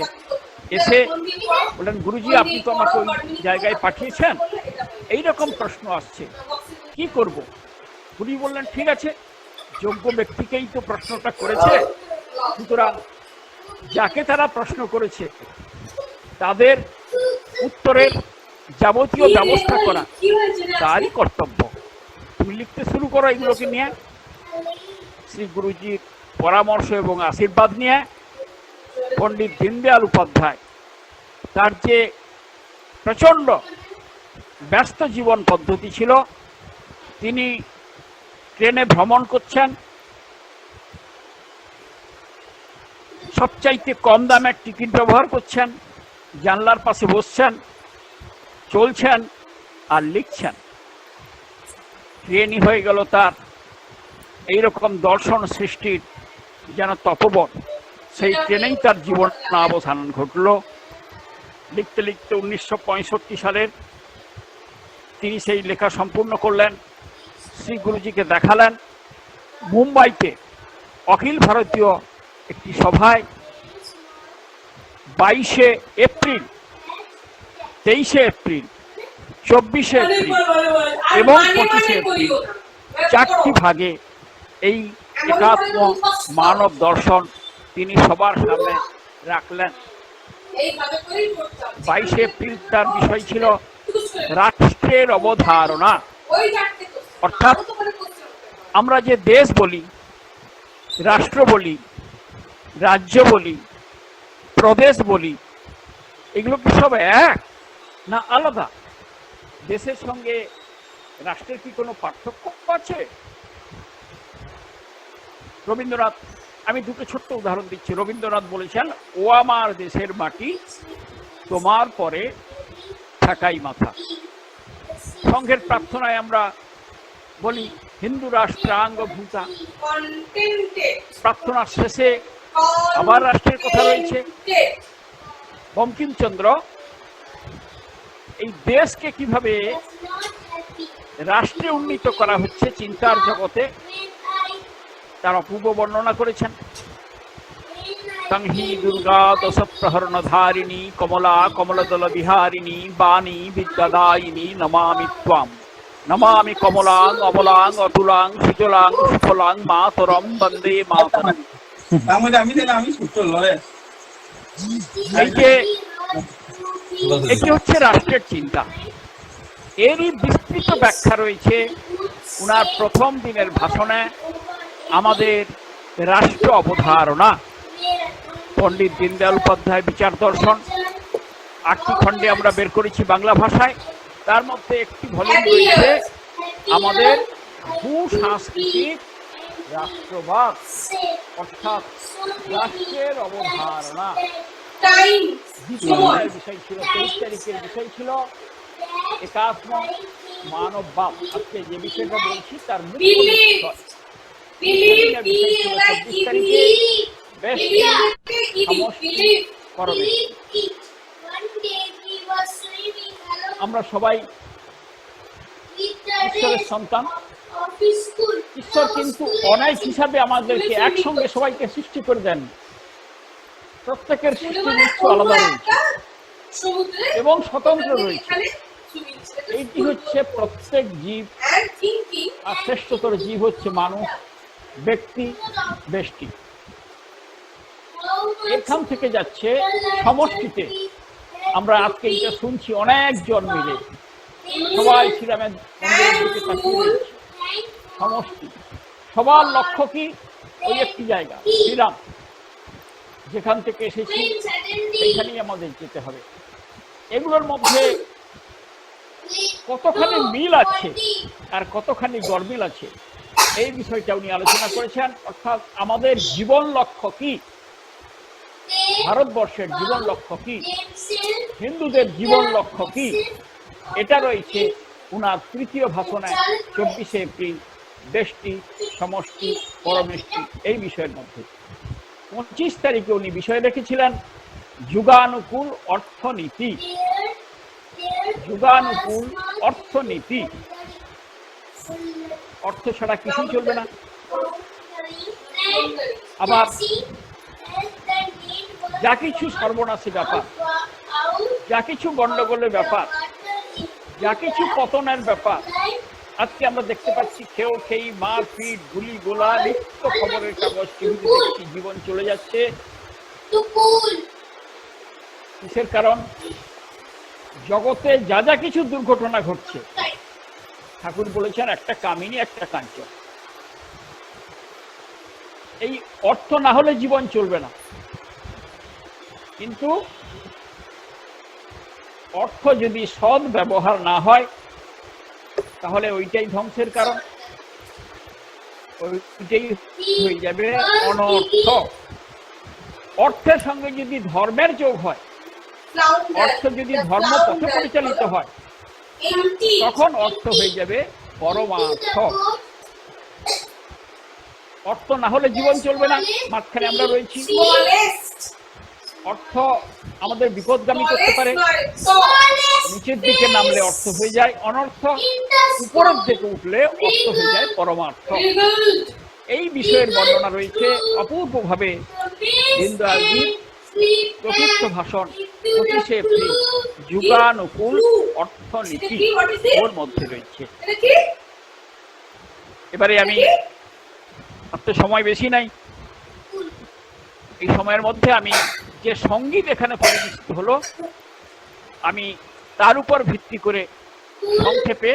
এসে বললেন, গুরুজি, আপনি তো আমাকে ওই জায়গায় পাঠিয়েছেন, এইরকম প্রশ্ন আসছে, কি করব? গুরুজি বললেন, ঠিক আছে, যোগ্য ব্যক্তিকেই তো প্রশ্নটা করেছে, সুতরাং যাকে তারা প্রশ্ন করেছে তাদের উত্তরের যাবতীয় ব্যবস্থা করা তারই কর্তব্য। তুমি লিখতে শুরু করো এগুলোকে নিয়ে। শ্রী গুরুজির পরামর্শ এবং আশীর্বাদ নিয়ে পণ্ডিত দীনদয়াল উপাধ্যায় তার যে প্রচণ্ড ব্যস্ত জীবন পদ্ধতি ছিল, তিনি ট্রেনে ভ্রমণ করছেন, সবচাইতে কম দামের টিকিট ব্যবহার করছেন, জানলার পাশে বসছেন, চলছেন আর লিখছেন। ট্রেনই হয়ে গেল তার এইরকম দর্শন সৃষ্টির যেন তপবন। সেই ট্রেনেই তার জীবন অবসান ঘটল। লিখতে লিখতে 1965 সালের তিনি সেই লেখা সম্পূর্ণ করলেন, শ্রী গুরুজিকে দেখালেন। মুম্বাইতে অখিল ভারতীয় একটি সভায় 22 এপ্রিল, 23 এপ্রিল, 24 এপ্রিল এবং 25 এপ্রিল 4টি ভাগে এই একাত্ম মানব দর্শন তিনি সবার সামনে রাখলেন। 22 এপ্রিল তার বিষয় ছিল রাষ্ট্রের অবধারণা। অর্থাৎ আমরা যে দেশ বলি, রাষ্ট্র বলি, রাজ্য বলি, প্রদেশ বলি, এগুলো কি সব এক না আলাদা? দেশের সঙ্গে রাষ্ট্রের কি কোনো পার্থক্য আছে? রবীন্দ্রনাথ, আমি দুটো ছোট্ট উদাহরণ দিচ্ছি। রবীন্দ্রনাথ বলেছেন, ও আমার দেশের মাটি, তোমার পরে ঠাকাই মাথা। সংঘের প্রার্থনায় আমরা বলি হিন্দু রাষ্ট্রাঙ্গ ভূতা। প্রার্থনার শেষে আবার রাষ্ট্রের কথা রয়েছে। বঙ্কিমচন্দ্র এই দেশকে কিভাবে রাষ্ট্রে উন্নীত করা হচ্ছে চিন্তার জগতে তার অপূর্ব বর্ণনা করেছেন। সংহি দুর্গা দশপ্রহরণ ধারিণী কমলা কমলদল বিহারিণী বাণী বিদ্যাদায়িনী নমামি ত্বাম। নমামি কমলাং অমলাং অতুলাং সুজলাং সুফলাং মাতরম বন্দে মাতরম। এই যে এটি হচ্ছে রাষ্ট্রের চিন্তা। এরই বিস্তৃত ব্যাখ্যা রয়েছে উনার প্রথম দিনের ভাষণে। আমাদের রাষ্ট্র অবধারণা, পণ্ডিত দীনদয়াল উপাধ্যায় বিচার দর্শন, 8টি খণ্ডে আমরা বের করেছি বাংলা ভাষায়। তার মধ্যে একটি ভলিউম রয়েছে আমাদের ভূ-সাংস্কৃতিক রাষ্ট্রবাদ, অর্থাৎ রাষ্ট্রের অবধারণা। দ্বিতীয় বিষয় ছিল, 23 তারিখের বিষয় ছিল একাত্ম মানববাদ। আজকে যে বিষয়টা বলছি তার মুখ্য বিষয়। বিষয় ছিল 24 তারিখে ব্যষ্টি সমষ্টি পরবেষ্টি। আমরা সবাই ঈশ্বরের সন্তান। ঈশ্বর কিন্তু অনায়াস হিসাবে আমাদেরকে একসঙ্গে সবাইকে সৃষ্টি করে দেন। প্রত্যেকের সৃষ্টি উৎস আলাদা রয়েছে এবং স্বতন্ত্র রয়েছে। এইটি হচ্ছে প্রত্যেক জীব, আর শ্রেষ্ঠতর জীব হচ্ছে মানুষ, ব্যক্তি, ব্যষ্টি। এখান থেকে যাচ্ছে সমষ্টিতে। আমরা আজকে এটা শুনছি, অনেকজন মিলে সবাই শ্রীরামের মন্দিরের দিকে তাকিয়ে রয়েছে। সমষ্টি, সবার লক্ষ্য কি? ওই একটি জায়গা, শ্রীরাম। যেখান থেকে এসেছি সেইখানেই আমাদের যেতে হবে। এগুলোর মধ্যে কতখানি মিল আছে আর কতখানি গরমিল আছে, এই বিষয়টা উনি আলোচনা করেছেন। অর্থাৎ আমাদের জীবন লক্ষ্য কি, ভারতবর্ষের জীবন লক্ষ্য কি, হিন্দুদের জীবন লক্ষ্য কি, এটা রয়েছে উনার তৃতীয় ভাষণে 24শে এপ্রিল, ব্যষ্টি সমষ্টি পরমেষ্টি এই বিষয়ের মধ্যে। 25 তারিখে উনি বিষয় রেখেছিলেন যুগানুকূল অর্থনীতি। যুগানুকূল অর্থনীতি, অর্থ ছাড়া কিছুই চলবে না। আবার যা কিছু সর্বনাশী ব্যাপার, যা কিছু গন্ডগোলের ব্যাপার, যা কিছু পতনের ব্যাপার, আজকে আমরা দেখতে পাচ্ছি খেয়েও খেই, মারপিট, গুলি গোলা, নিত্য খবরের কাগজ, টিভিতে দেখছি জীবন চলে যাচ্ছে। কিসের কারণ? জগতে যা যা কিছু দুর্ঘটনা ঘটছে, ঠাকুর বলেছেন একটা কামিনী একটা কাঞ্চন। এই অর্থ না হলে জীবন চলবে না, কিন্তু অর্থ যদি সৎ ব্যবহার না হয় তাহলে ওইটাই ধ্বংসের কারণ, ওইটাই হয়ে যাবে অনর্থ। অর্থের সঙ্গে যদি ধর্মের যোগ হয়, অর্থ যদি ধর্ম পথে পরিচালিত হয়, তখন অর্থ হয়ে যাবে পরমার্থ। অর্থ না হলে জীবন চলবে না, মাঝখানে আমরা রয়েছি। অর্থ আমাদের বিপদগামী করতে পারে, নিচের দিকে নামলে অর্থ হয়ে যায় অনর্থ, উপরের দিকে উঠলে অর্থ হয়ে যায় পরমার্থ। এই বিষয়ের বর্ণনা রয়েছে অপূর্বভাবে দীনদয়ালজির চতুর্থ ভাষণ 25শে এপ্রিল, যুগানুকূল অর্থনীতি, ওর মধ্যে রয়েছে। এবারে আমি, আপনার সময় বেশি নাই, এই সময়ের মধ্যে আমি যে সঙ্গীত এখানে পরিবেশিত হলো, আমি তার উপর ভিত্তি করে সংক্ষেপে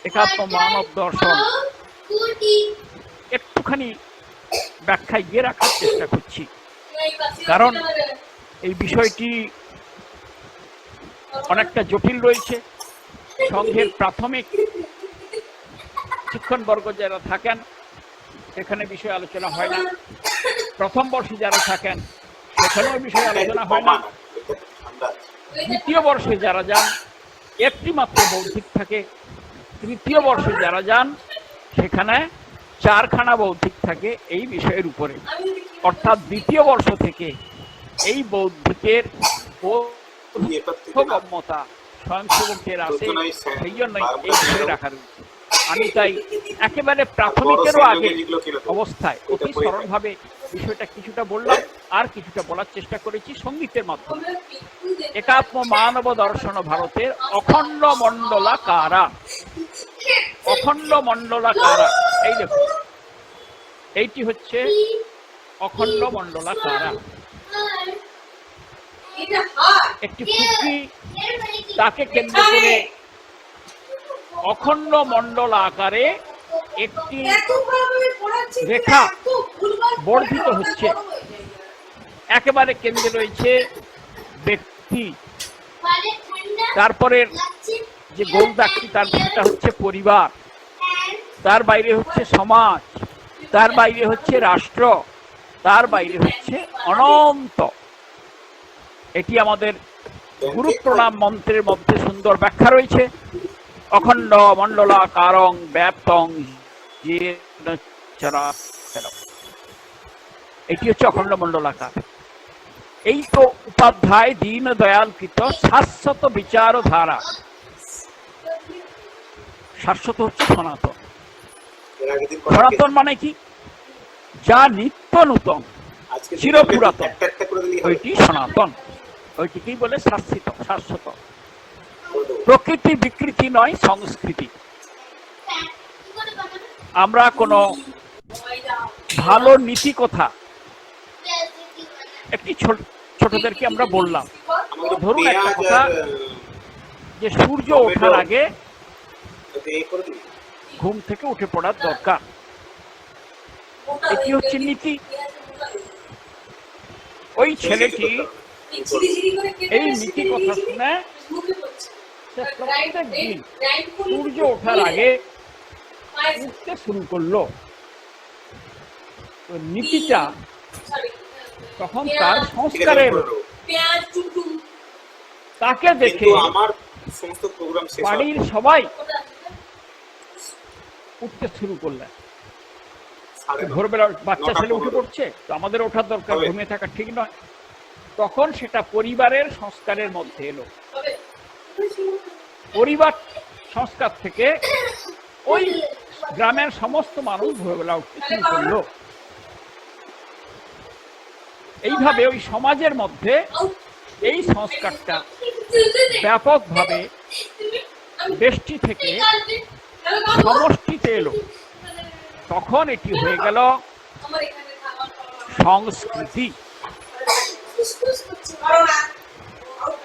একাত্ম মানব দর্শন একটুখানি ব্যাখ্যায় গিয়ে রাখার চেষ্টা করছি, কারণ এই বিষয়টি অনেকটা জটিল রয়েছে। সংঘের প্রাথমিক শিক্ষণবর্গ যারা থাকেন সেখানে বিষয় আলোচনা হয় না, প্রথম বর্ষে যারা থাকেন সেখানেও বিষয় আলোচনা হয় না, দ্বিতীয় বর্ষে যারা যান একটি মাত্র বৌদ্ধিক থাকে, তৃতীয় বর্ষে যারা যান সেখানে 4খানা বৌদ্ধিক থাকে এই বিষয়ের উপরে। অর্থাৎ দ্বিতীয় বর্ষ থেকে এই বৌদ্ধিকের বোধগম্যতা স্বয়ংসেবকের আছে, সেই জন্যই এই বিষয়ে রাখা রয়েছে। আমি তাই একেবারে প্রাথমিকেরও আগে অবস্থায় অতি সরলভাবে বিষয়টা কিছুটা বললাম, আর কিছুটা বলার চেষ্টা করেছি সঙ্গীতের মাধ্যমে। একাত্ম মানব দর্শন ভারতের অখণ্ড মণ্ডলাকারা, অখণ্ড মণ্ডলাকারা, এই দেখুন এইটি হচ্ছে অখণ্ড মণ্ডলাকারা। একটি ফুটকি, তাকে কেন্দ্র করে অখণ্ড মণ্ডল আকারে একটি রেখা বর্ধিত হচ্ছে। একেবারে কেন্দ্রে রয়েছে ব্যক্তি, তারপরে যে গোল দাগটি তার সেটা হচ্ছে পরিবার, তার বাইরে হচ্ছে সমাজ, তার বাইরে হচ্ছে রাষ্ট্র, তার বাইরে হচ্ছে অনন্ত। এটি আমাদের গুরু প্রণাম মন্ত্রের মধ্যে সুন্দর ব্যাখ্যা রয়েছে। অখণ্ড মণ্ডলাকারং ব্যাপ্তং যেন চরাচরম, এটি হচ্ছে অখণ্ড মণ্ডলাকার। এই তো উপাধ্যায় দীন দয়াল কৃত শাশ্বত বিচারধারা। শাশ্বত হচ্ছে সনাতন। সনাতন মানে কি? যা নিত্য নূতন, চিরপুরাতন, ওইটি সনাতন, ওইটিকেই বলে শাশ্বত। শাশ্বত প্রকৃতি বিকৃতি নয়, সংস্কৃতি। আমরা কোনো ভালো নীতি কথা একটি ছোটদেরকে আমরা বললাম, ধরুন একটা কথা যে সূর্য ওঠার আগে ঘুম থেকে উঠে পড়ার দরকার, এটি হচ্ছে নীতি। ওই ছেলেটি এই নীতি কথা শুনে সে প্রত্যেক দিন সূর্য ওঠার আগে উঠতে শুরু করলো। নীতিটা তখন তার সংস্কারে তাকে দেখে বাড়ির সবাই উঠতে শুরু করলেন। ভোরবেলা বাচ্চা ছেলে উঠে পড়ছে, তো আমাদের ওঠার দরকার, ঘুমিয়ে থাকা ঠিক নয়। তখন সেটা পরিবারের সংস্কারের মধ্যে এলো। পরিবার সংস্কার থেকে ওই গ্রামের সমস্ত মানুষ ভোরবেলা উঠতে শুরু করলো। এইভাবে ওই সমাজের মধ্যে এই সংস্কারটা ব্যাপকভাবে ব্যষ্টি থেকে সমষ্টিতে এলো। তখন এটি হয়ে গেল সংস্কৃতি।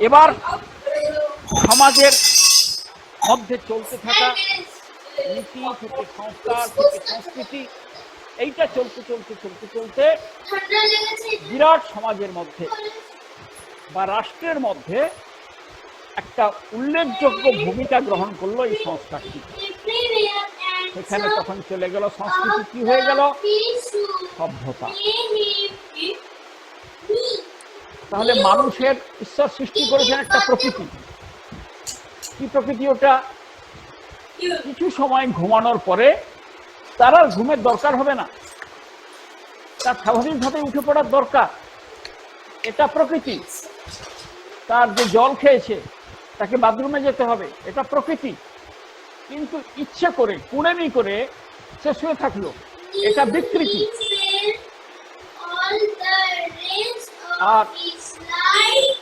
এবার সমাজের মধ্যে চলতে থাকা নীতি থেকে সংস্কার থেকে সংস্কৃতি, এইটা চলতে চলতে চলতে চলতে বিরাট সমাজের মধ্যে বা রাষ্ট্রের মধ্যে একটা উল্লেখযোগ্য ভূমিকা গ্রহণ করলো এই সংস্কারটি। সেখানে তখন চলে গেল সংস্কৃতি, কি হয়ে গেল? সভ্যতা। তাহলে মানুষের ঈশ্বর সৃষ্টি করেছেন একটা প্রকৃতি। কি প্রকৃতি ওটা? কিছু সময় ঘুমানোর পরে তার আর ঘুমের দরকার হবে না, তার স্বাভাবিকভাবে উঠে পড়ার দরকার, এটা প্রকৃতি। তার যে জল খেয়েছে তাকে বাথরুমে যেতে হবে, এটা প্রকৃতি। কিন্তু ইচ্ছে করে কুড়েমি করে সে শুয়ে থাকলো, এটা বিকৃতি। আর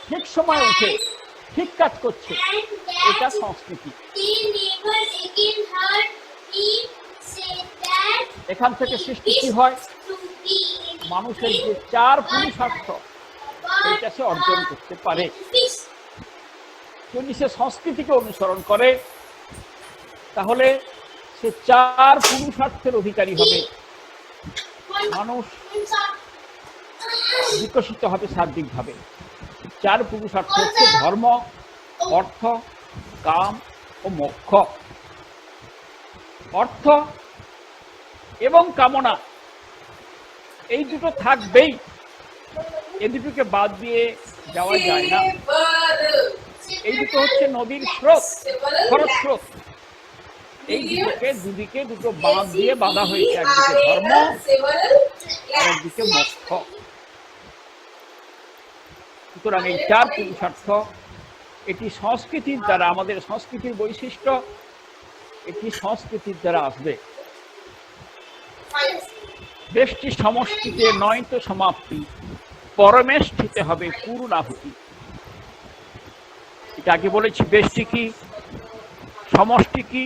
ঠিক সময় উঠে ঠিক কাজ করছে, এটা সংস্কৃতি। এখান থেকে সৃষ্টি কি হয়? মানুষের যে 4 পুরুষার্থ এটা সে অর্জন করতে পারে। যদি সে সংস্কৃতিকে অনুসরণ করে তাহলে সে 4 পুরুষার্থের অধিকারী হবে। মানুষ বিকশিত হবে সার্বিকভাবে। চার পুরুষার্থ হচ্ছে ধর্ম, অর্থ, কাম ও মোক্ষ। অর্থ এবং কামনা এই দুটো থাকবেই, এই দুটোকে বাদ দিয়ে যাওয়া যায় না। এই দুটো হচ্ছে নদীর স্রোত, খরচ স্রোত। এই দুটোকে দুদিকে দুটো বাঁধ দিয়ে বাঁধা হয়েছে, একদিকে ধর্ম আর একদিকে মোক্ষ। সুতরাং এই চার পুরুষার্থ এটি সংস্কৃতির দ্বারা, আমাদের সংস্কৃতির বৈশিষ্ট্য, এটি সংস্কৃতির দ্বারা আসবে। বেষ্টি সমষ্টিতে নয়তো সমাপ্তি, পরমেষ্ঠিতে হবে পূর্ণাহুতি। এটা আগে বলেছি বেষ্টি কি, সমষ্টি কি,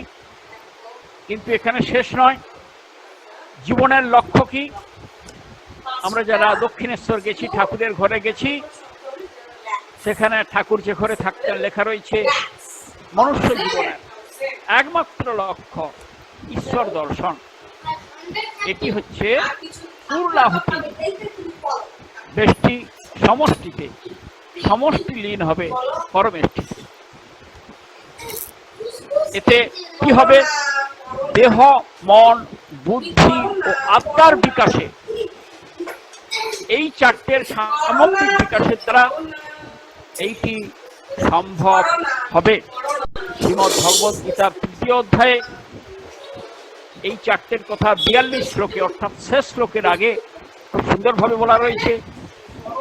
কিন্তু এখানে শেষ নয়। জীবনের লক্ষ্য কি? আমরা যারা দক্ষিণেশ্বর গেছি, ঠাকুরের ঘরে গেছি, সেখানে ঠাকুর যে ঘরে থাকতেন লেখা রয়েছে মনুষ্য জীবনের একমাত্র লক্ষ্য ঈশ্বর দর্শন। এটি হচ্ছে পূর্ণাহুতি। বেষ্টি সমষ্টিতে, সমষ্টি লীন হবে পরমেষ্টিতে। এতে কি হবে? দেহ, মন, বুদ্ধি ও আত্মার বিকাশে, এই চারটের সামগ্রিক বিকাশের দ্বারা এইটি সম্ভব হবে। শ্রীমদ্ ভগবদ গীতার ৩য় অধ্যায়ে এই চারটের কথা ৪২ শ্লোকে, অর্থাৎ শেষ শ্লোকের আগে খুব সুন্দরভাবে বলা রয়েছে।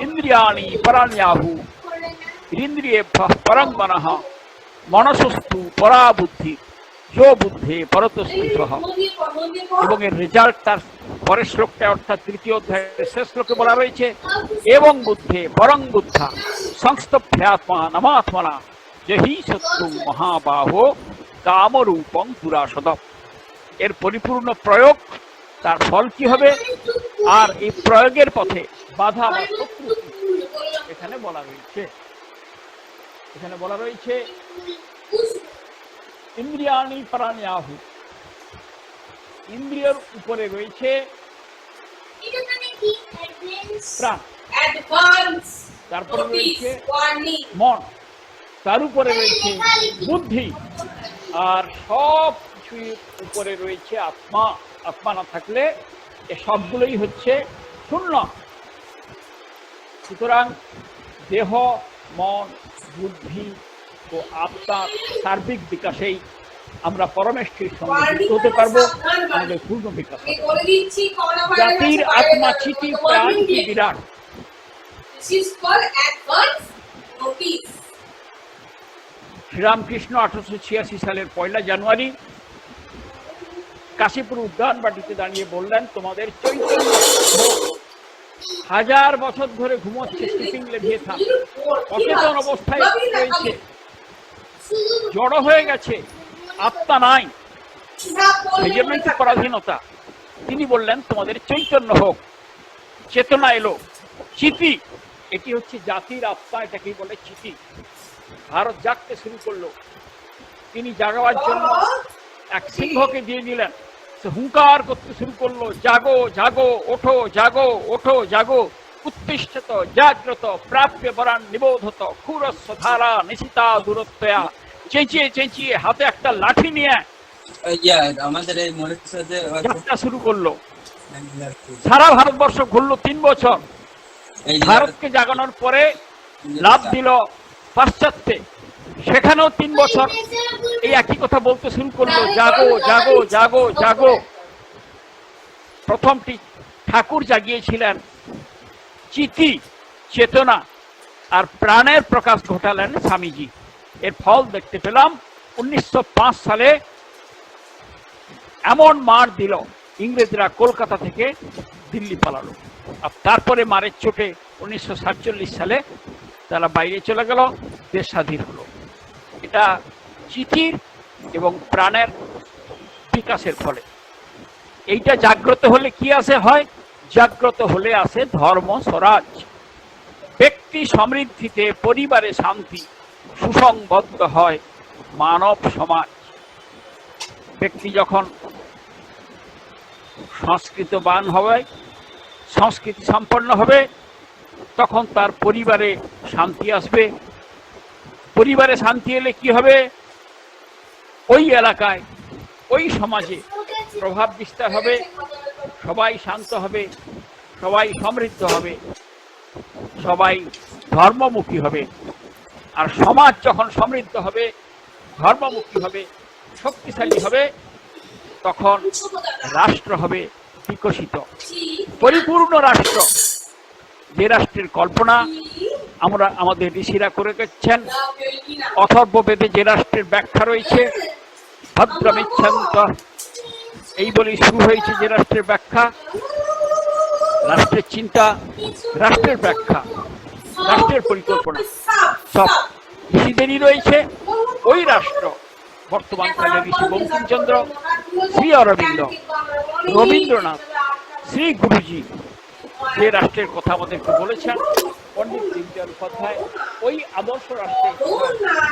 ইন্দ্রিয়াণি পরাণ্যাহু ইন্দ্রিয়েভ্যঃ পরং মনঃ মনসস্তু পরা বুদ্ধি যো বুদ্ধে পরতস্পৃশঃ। এবং এর রেজাল্ট তার পরের শ্লোকটা, অর্থাৎ ৩য় অধ্যায়ের শেষ শ্লোকে বলা রয়েছে এবং বুদ্ধে পরং বুদ্ধা সংস্তভ্যাত্মা নমাত্মনা জহি শত্রু মহাবাহো কামরূপং দুরাসদম। এর পরিপূর্ণ প্রয়োগ, তার ফল কি হবে, আর এই প্রয়োগের পথে বাধা বা শত্রু এখানে বলা রয়েছে। এখানে বলা রয়েছে ইন্দ্রিয়াণি পরাণ্যাহু, ইন্দ্রিয়ের উপরে রয়েছে প্রাণ, তারপরে রয়েছে মন, তার উপরে রয়েছে বুদ্ধি, আর সব কিছুর উপরে রয়েছে আত্মা। আত্মা না থাকলে এ সবগুলোই হচ্ছে শূন্য। সুতরাং দেহ, মন, বুদ্ধি ও আত্মার সার্বিক বিকাশেই আমরা পরমেষ্ঠির সঙ্গে যুক্ত হতে পারবো, আমাদের পূর্ণ বিকাশ হবে। জাতির আত্মা চিতি প্রাণ কি বিরাট। শ্রীরামকৃষ্ণ 1886 সালের 1 জানুয়ারি কাশীপুর উদ্যানবাটিতে দাঁড়িয়ে বললেন, তোমাদের চৈতন্য হাজার বছর ধরে ঘুমোচ্ছে স্লিপিং লেভিয়েথান, অচেতন অবস্থায় রয়েছে, জড় হয়ে গেছে, আত্মা নাই, সেই জন্যই তো পরাধীনতা। তিনি বললেন তোমাদের চৈতন্য হোক, চেতনা এলো, চিতি, এটি হচ্ছে জাতির আত্মা, এটাকেই বলে চিতি। ভারত জাগতে শুরু করলো। তিনি জাগাবার জন্য এক সিংহকে দিয়ে দিলেন, সে হুঙ্কার করতে শুরু করলো, জাগো জাগো, ওঠো জাগো, ওঠো জাগো, উত্তিষ্ঠত জাগ্রত প্রাপ্য বরান নিবোধত ক্ষুরস্ব ধারা নিশিতা দূরত্বয়া। চেঁচিয়ে চেঁচিয়ে হাতে একটা লাঠি নিয়ে আমাদের এই যাত্রা শুরু করলো। সারা ভারতবর্ষ ঘুরলো ৩ বছর। ভারতকে জাগানোর পরে লাভ দিল পাশ্চাত্যে, সেখানেও ৩ বছর এই একই কথা বলতে শুরু করলো, জাগো জাগো জাগো জাগো। প্রথমটি ঠাকুর জাগিয়েছিলেন চিতি, চেতনা, আর প্রাণের প্রকাশ ঘটালেন স্বামীজি। এর ফল দেখতে পেলাম 1905 সালে। এমন মার দিল, ইংরেজরা কলকাতা থেকে দিল্লি পালালো, আর তারপরে মারের চোটে 1947 সালে তারা বাইরে চলে গেল, দেশ স্বাধীন হলো। এটা চিতির এবং প্রাণের বিকাশের ফলে। এইটা জাগ্রত হলে কি আসে হয়? জাগ্রত হলে আসে ধর্ম স্বরাজ, ব্যক্তি সমৃদ্ধিতে পরিবারে শান্তি, সুসংবদ্ধ হয় মানব সমাজ। ব্যক্তি যখন সংস্কৃতবান হবে, সংস্কৃতি সম্পন্ন হবে, তখন তার পরিবারে শান্তি আসবে। পরিবারে শান্তি এলে কি হবে? ওই এলাকায়, ওই সমাজে প্রভাব বিস্তার হবে, সবাই শান্ত হবে, সবাই সমৃদ্ধ হবে, সবাই ধর্মমুখী হবে। আর সমাজ যখন সমৃদ্ধ হবে, ধর্মমুখী হবে, শক্তিশালী হবে, তখন রাষ্ট্র হবে বিকশিত, পরিপূর্ণ রাষ্ট্র। যে রাষ্ট্রের কল্পনা আমরা আমাদের ঋষিরা করে গেছেন, অথর্ববেদে যে রাষ্ট্রের ব্যাখ্যা রয়েছে, ভদ্রমিচ্ছান্ত এই বলেই শুরু হয়েছে যে রাষ্ট্রের ব্যাখ্যা, রাষ্ট্রের চিন্তা, রাষ্ট্রের ব্যাখ্যা, রাষ্ট্রের পরিকল্পনা সব ঋষিদেরই রয়েছে। ওই রাষ্ট্র বর্তমানকালে ঋষি বঙ্কিমচন্দ্র, শ্রী অরবিন্দ, রবীন্দ্রনাথ, শ্রী গুরুজি যে রাষ্ট্রের কথা আমাদেরকে বলেছেন, পণ্ডিত দীনদয়াল উপাধ্যায় ওই আদর্শ রাষ্ট্রের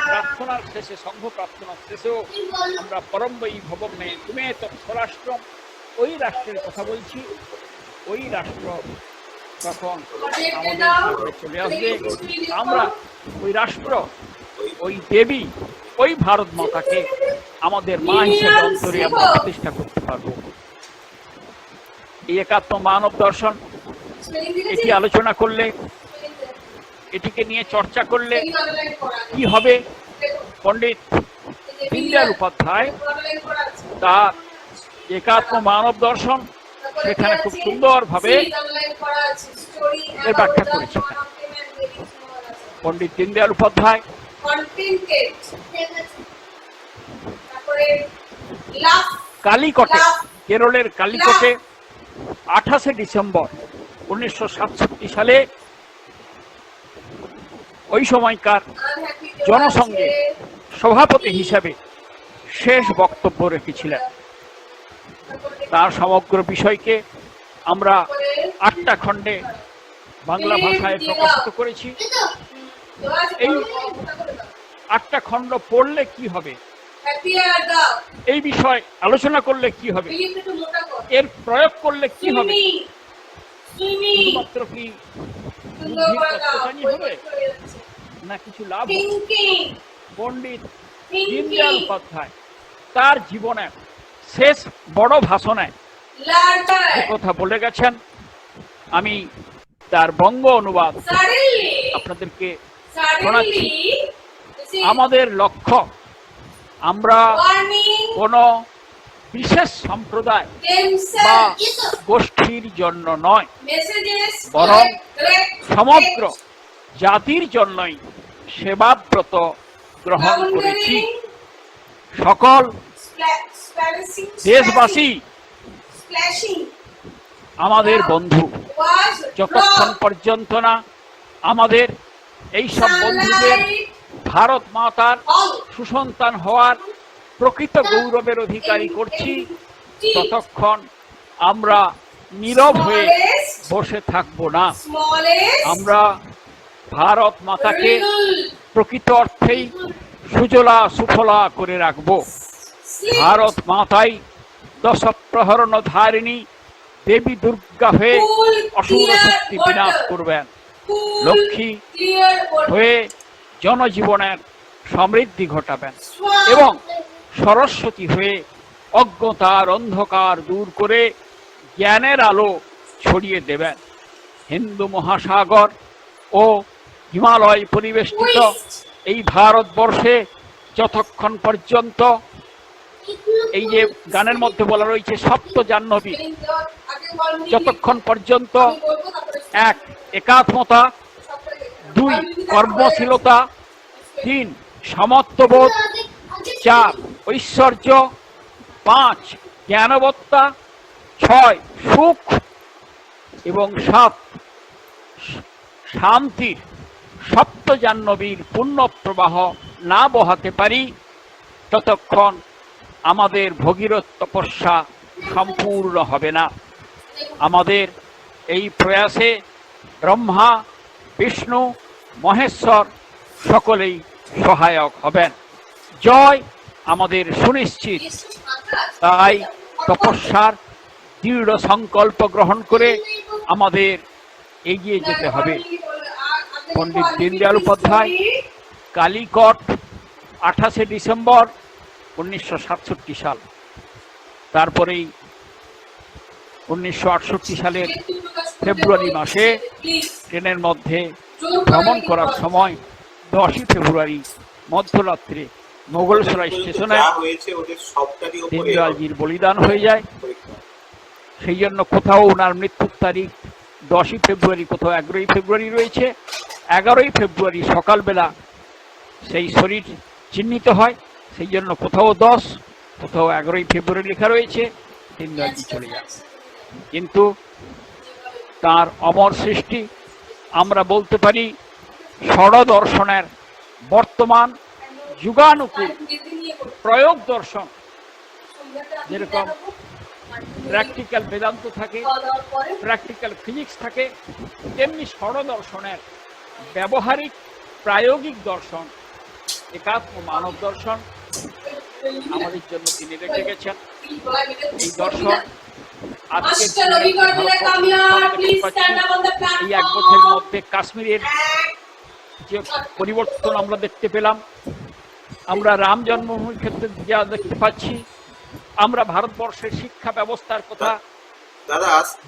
প্রার্থনার শেষে, সংঘ প্রার্থনার শেষেও আমরা পরমবৈ ভবনে তুমে তৎস্বরাষ্ট্র, ওই রাষ্ট্রের কথা বলছি। ওই রাষ্ট্র তখন আমাদের সামনে চলে আসবে। আমরা ওই রাষ্ট্র, ওই দেবী, ওই ভারত মাতাকে আমাদের মা হিসেবে অন্তরে আমরা প্রতিষ্ঠা করতে পারবো। এই একাত্ম মানব দর্শন, এটি আলোচনা করলে, এটিকে নিয়ে চর্চা করলে কি হবে? পণ্ডিত দীনদয়াল উপাধ্যায় তার একাত্ম মানব দর্শন সেখানে খুব সুন্দরভাবে এর ব্যাখ্যা করেছেন। পণ্ডিত দীনদয়াল উপাধ্যায় কালিকটে, কেরলের কালিকটে 28শে ডিসেম্বর 1967 সালে ওই সময়কার জনসংঘের সভাপতি হিসাবে শেষ বক্তব্য রেখেছিলেন। তার সমগ্র বিষয়কে আমরা 8টা খণ্ডে বাংলা ভাষায় প্রকাশিত করেছি। এই 8টা খণ্ড পড়লে কি হবে, এই বিষয় আলোচনা করলে কি হবে, এর প্রয়োগ করলে কি হবে, শুধুমাত্র কি বুদ্ধির তত্ত্বজ্ঞানী হবে না কিছু লাভ হবে? পণ্ডিত দীনদয়াল উপাধ্যায় তার জীবনের শেষ বড় ভাষণে যে কথা বলে গেছেন, আমি তার বঙ্গ অনুবাদ আপনাদেরকে শোনাচ্ছি। আমাদের লক্ষ্য আমরা কোনো বিশেষ সম্প্রদায় বা গোষ্ঠীর জন্য নয়, বরং সমগ্র জাতির জন্যই সেবাব্রত গ্রহণ করেছি। সকল দেশবাসী আমাদের বন্ধু, যতক্ষণ পর্যন্ত না আমাদের এই সব বন্ধুদের ভারত মাতার সুসন্তান হওয়ার প্রকৃত গৌরবের অধিকারী করছি, ততক্ষণ আমরা নীরব হয়ে বসে থাকব না। আমরা ভারত মাতাকে প্রকৃত অর্থেই সুজলা সুফলা করে রাখব। ভারত মাতাই দশপ্রহরণ ধারিণী দেবী দুর্গা হয়ে অসুর শক্তি বিনাশ করবেন, লক্ষ্মী হয়ে জনজীবনের সমৃদ্ধি ঘটাবেন এবং সরস্বতী হয়ে অজ্ঞতার অন্ধকার দূর করে জ্ঞানের আলো ছড়িয়ে দেবেন। হিন্দু মহাসাগর ও হিমালয় পরিবেষ্টিত এই ভারতবর্ষে যতক্ষণ পর্যন্ত এই যে গানের মধ্যে বলা রয়েছে সপ্ত জাহ্নবী, যতক্ষণ পর্যন্ত 1 একাত্মতা, 2 কর্মশীলতা, 3 সমত্ববোধ, 4 ঐশ্বর্য, 5 জ্ঞানবত্তা, 6 সুখ এবং 7 শান্তির সপ্ত জাহ্নবীর পূর্ণ প্রবাহ না বহাতে পারি, ততক্ষণ আমাদের ভগীরথ তপস্যা সম্পূর্ণ হবে না। আমাদের এই প্রয়াসে ব্রহ্মা, বিষ্ণু, মহেশ্বর সকলেই সহায়ক হবেন। জয় আমাদের সুনিশ্চিত। তাই তপস্যার দৃঢ় সংকল্প গ্রহণ করে আমাদের এগিয়ে যেতে হবে। পণ্ডিত দীনদয়াল উপাধ্যায়, কালিকট, 28শে ডিসেম্বর 1967 সাল। তারপরেই 1968 সালের ফেব্রুয়ারি মাসে ট্রেনের মধ্যে ভ্রমণ করার সময় 10ই ফেব্রুয়ারি মধ্যরাত্রে মোগলসরাই স্টেশনে দীনদয়ালজির বলিদান হয়ে যায়। সেই জন্য কোথাও ওনার মৃত্যুর তারিখ 10ই ফেব্রুয়ারি, কোথাও 11ই ফেব্রুয়ারি রয়েছে। 11ই ফেব্রুয়ারি সকালবেলা সেই শরীর চিহ্নিত হয়, সেই জন্য কোথাও 10, কোথাও 11ই ফেব্রুয়ারি লেখা রয়েছে। দীনদয়ালজি চলে যান, কিন্তু তার অমর সৃষ্টি আমরা বলতে পারি ষড়দর্শনের বর্তমান যুগানুকূল প্রয়োগ দর্শন। যেরকম প্র্যাকটিক্যাল বেদান্ত থাকে, প্র্যাকটিক্যাল ফিজিক্স থাকে, তেমনি ষড়দর্শনের ব্যবহারিক প্রায়োগিক দর্শন, একাত্ম মানব দর্শন আমাদের জন্য তিনি রেখে গেছেন। এই দর্শন আজকে এই 1 বছরের মধ্যে কাশ্মীরের যে পরিবর্তন আমরা দেখতে পেলাম, আমরা রাম জন্মভূমির ক্ষেত্রে যা দেখতে পাচ্ছি, আমরা ভারতবর্ষের শিক্ষা ব্যবস্থার কথা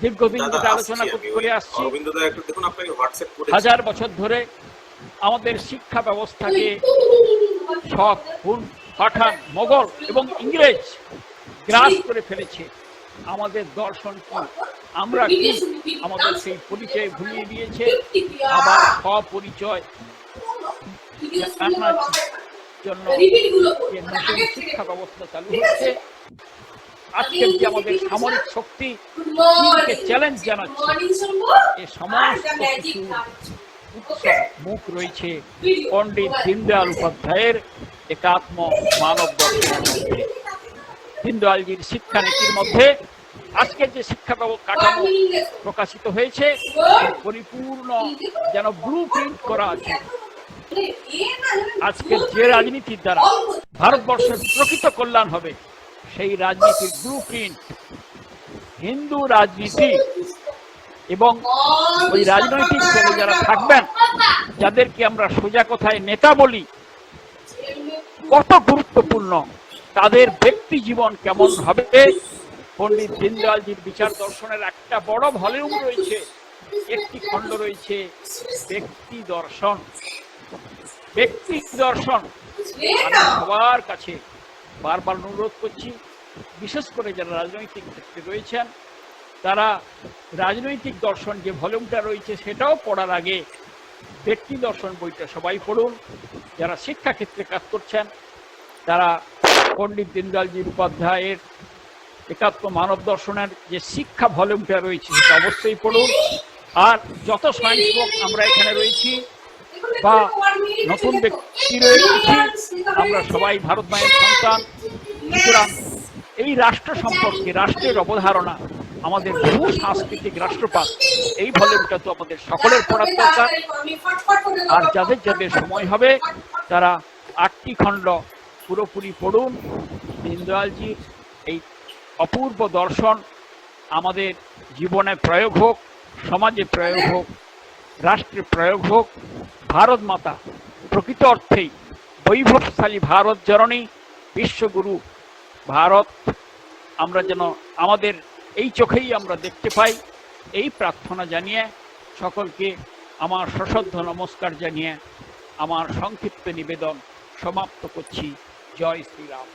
দীর্ঘদিন যেটা আলোচনা করে আসছি, 1000 বছর ধরে আমাদের শিক্ষা ব্যবস্থাকে সব হুন, পাঠান, মোগল এবং ইংরেজ গ্রাস করে ফেলেছে। আমাদের দর্শন কি, আমরা কি, আমাদের সেই পরিচয় ভুলিয়ে দিয়েছে। আবার স্বপরিচয় জানার জন্য যে নতুন শিক্ষা ব্যবস্থা চালু হচ্ছে, আজকের যে আমাদের সামরিক শক্তি চীনকে চ্যালেঞ্জ জানাচ্ছে, এই সমস্ত কিছু উৎসব মুখ রয়েছে পণ্ডিত দীনদয়াল উপাধ্যায়ের একাত্ম মানব দর্শনের মধ্যে। দীনদয়ালজির শিক্ষানীতির মধ্যে আজকের যে শিক্ষা কাঠামো প্রকাশিত হয়েছে, পরিপূর্ণ যেন ব্লু প্রিন্ট করা আছে। আজকের যে রাজনীতির দ্বারা ভারতবর্ষের প্রকৃত কল্যাণ হবে, সেই রাজনীতির ব্লু প্রিন্ট হিন্দু রাজনীতি। এবং ওই রাজনৈতিক দলে যারা থাকবেন, যাদেরকে আমরা সোজা কথায় নেতা বলি, কত গুরুত্বপূর্ণ তাদের ব্যক্তি জীবন কেমন হবে। পণ্ডিত দীনদয়ালজির বিচার দর্শনের একটা বড় ভলিউম রয়েছে, একটি খণ্ড রয়েছে ব্যক্তি দর্শন। ব্যক্তি দর্শন আমি সবার কাছে বারবার অনুরোধ করছি, বিশেষ করে যারা রাজনৈতিক ক্ষেত্রে রয়েছেন, তারা রাজনৈতিক দর্শন যে ভলিউমটা রয়েছে সেটাও পড়ার আগে ব্যক্তি দর্শন বইটা সবাই পড়ুন। যারা শিক্ষাক্ষেত্রে কাজ করছেন, তারা পণ্ডিত দীনদয়ালজির উপাধ্যায়ের একাত্ম মানব দর্শনের যে শিক্ষা ভলিউমটা রয়েছে সেটা অবশ্যই পড়ুন। আর যত স্বয়ংসেবক আমরা এখানে রয়েছি বা নতুন ব্যক্তি রয়েছি, আমরা সবাই ভারত মায়ের সন্তান। সুতরাং এই রাষ্ট্র সম্পর্কে, রাষ্ট্রের অবধারণা, আমাদের বহু সাংস্কৃতিক রাষ্ট্রপাত, এই ভলিউমটা তো আমাদের সকলের পড়ার দরকার। আর যাদের যাদের সময় হবে তারা 8টি খণ্ড পুরোপুরি পড়ুন। দীনদয়ালজির এই অপূর্ব দর্শন আমাদের জীবনে প্রয়োগ হোক, সমাজে প্রয়োগ হোক, রাষ্ট্রে প্রয়োগ হোক। ভারত মাতা প্রকৃত অর্থেই বৈভবশালী ভারত জননী, বিশ্বগুরু ভারত আমরা যেন আমাদের এই চোখেই আমরা দেখতে পাই, এই প্রার্থনা জানিয়ে সকলকে আমার সশ্রদ্ধ নমস্কার জানিয়ে আমার সংক্ষিপ্ত নিবেদন সমাপ্ত করছি। জয় শ্রীরাম।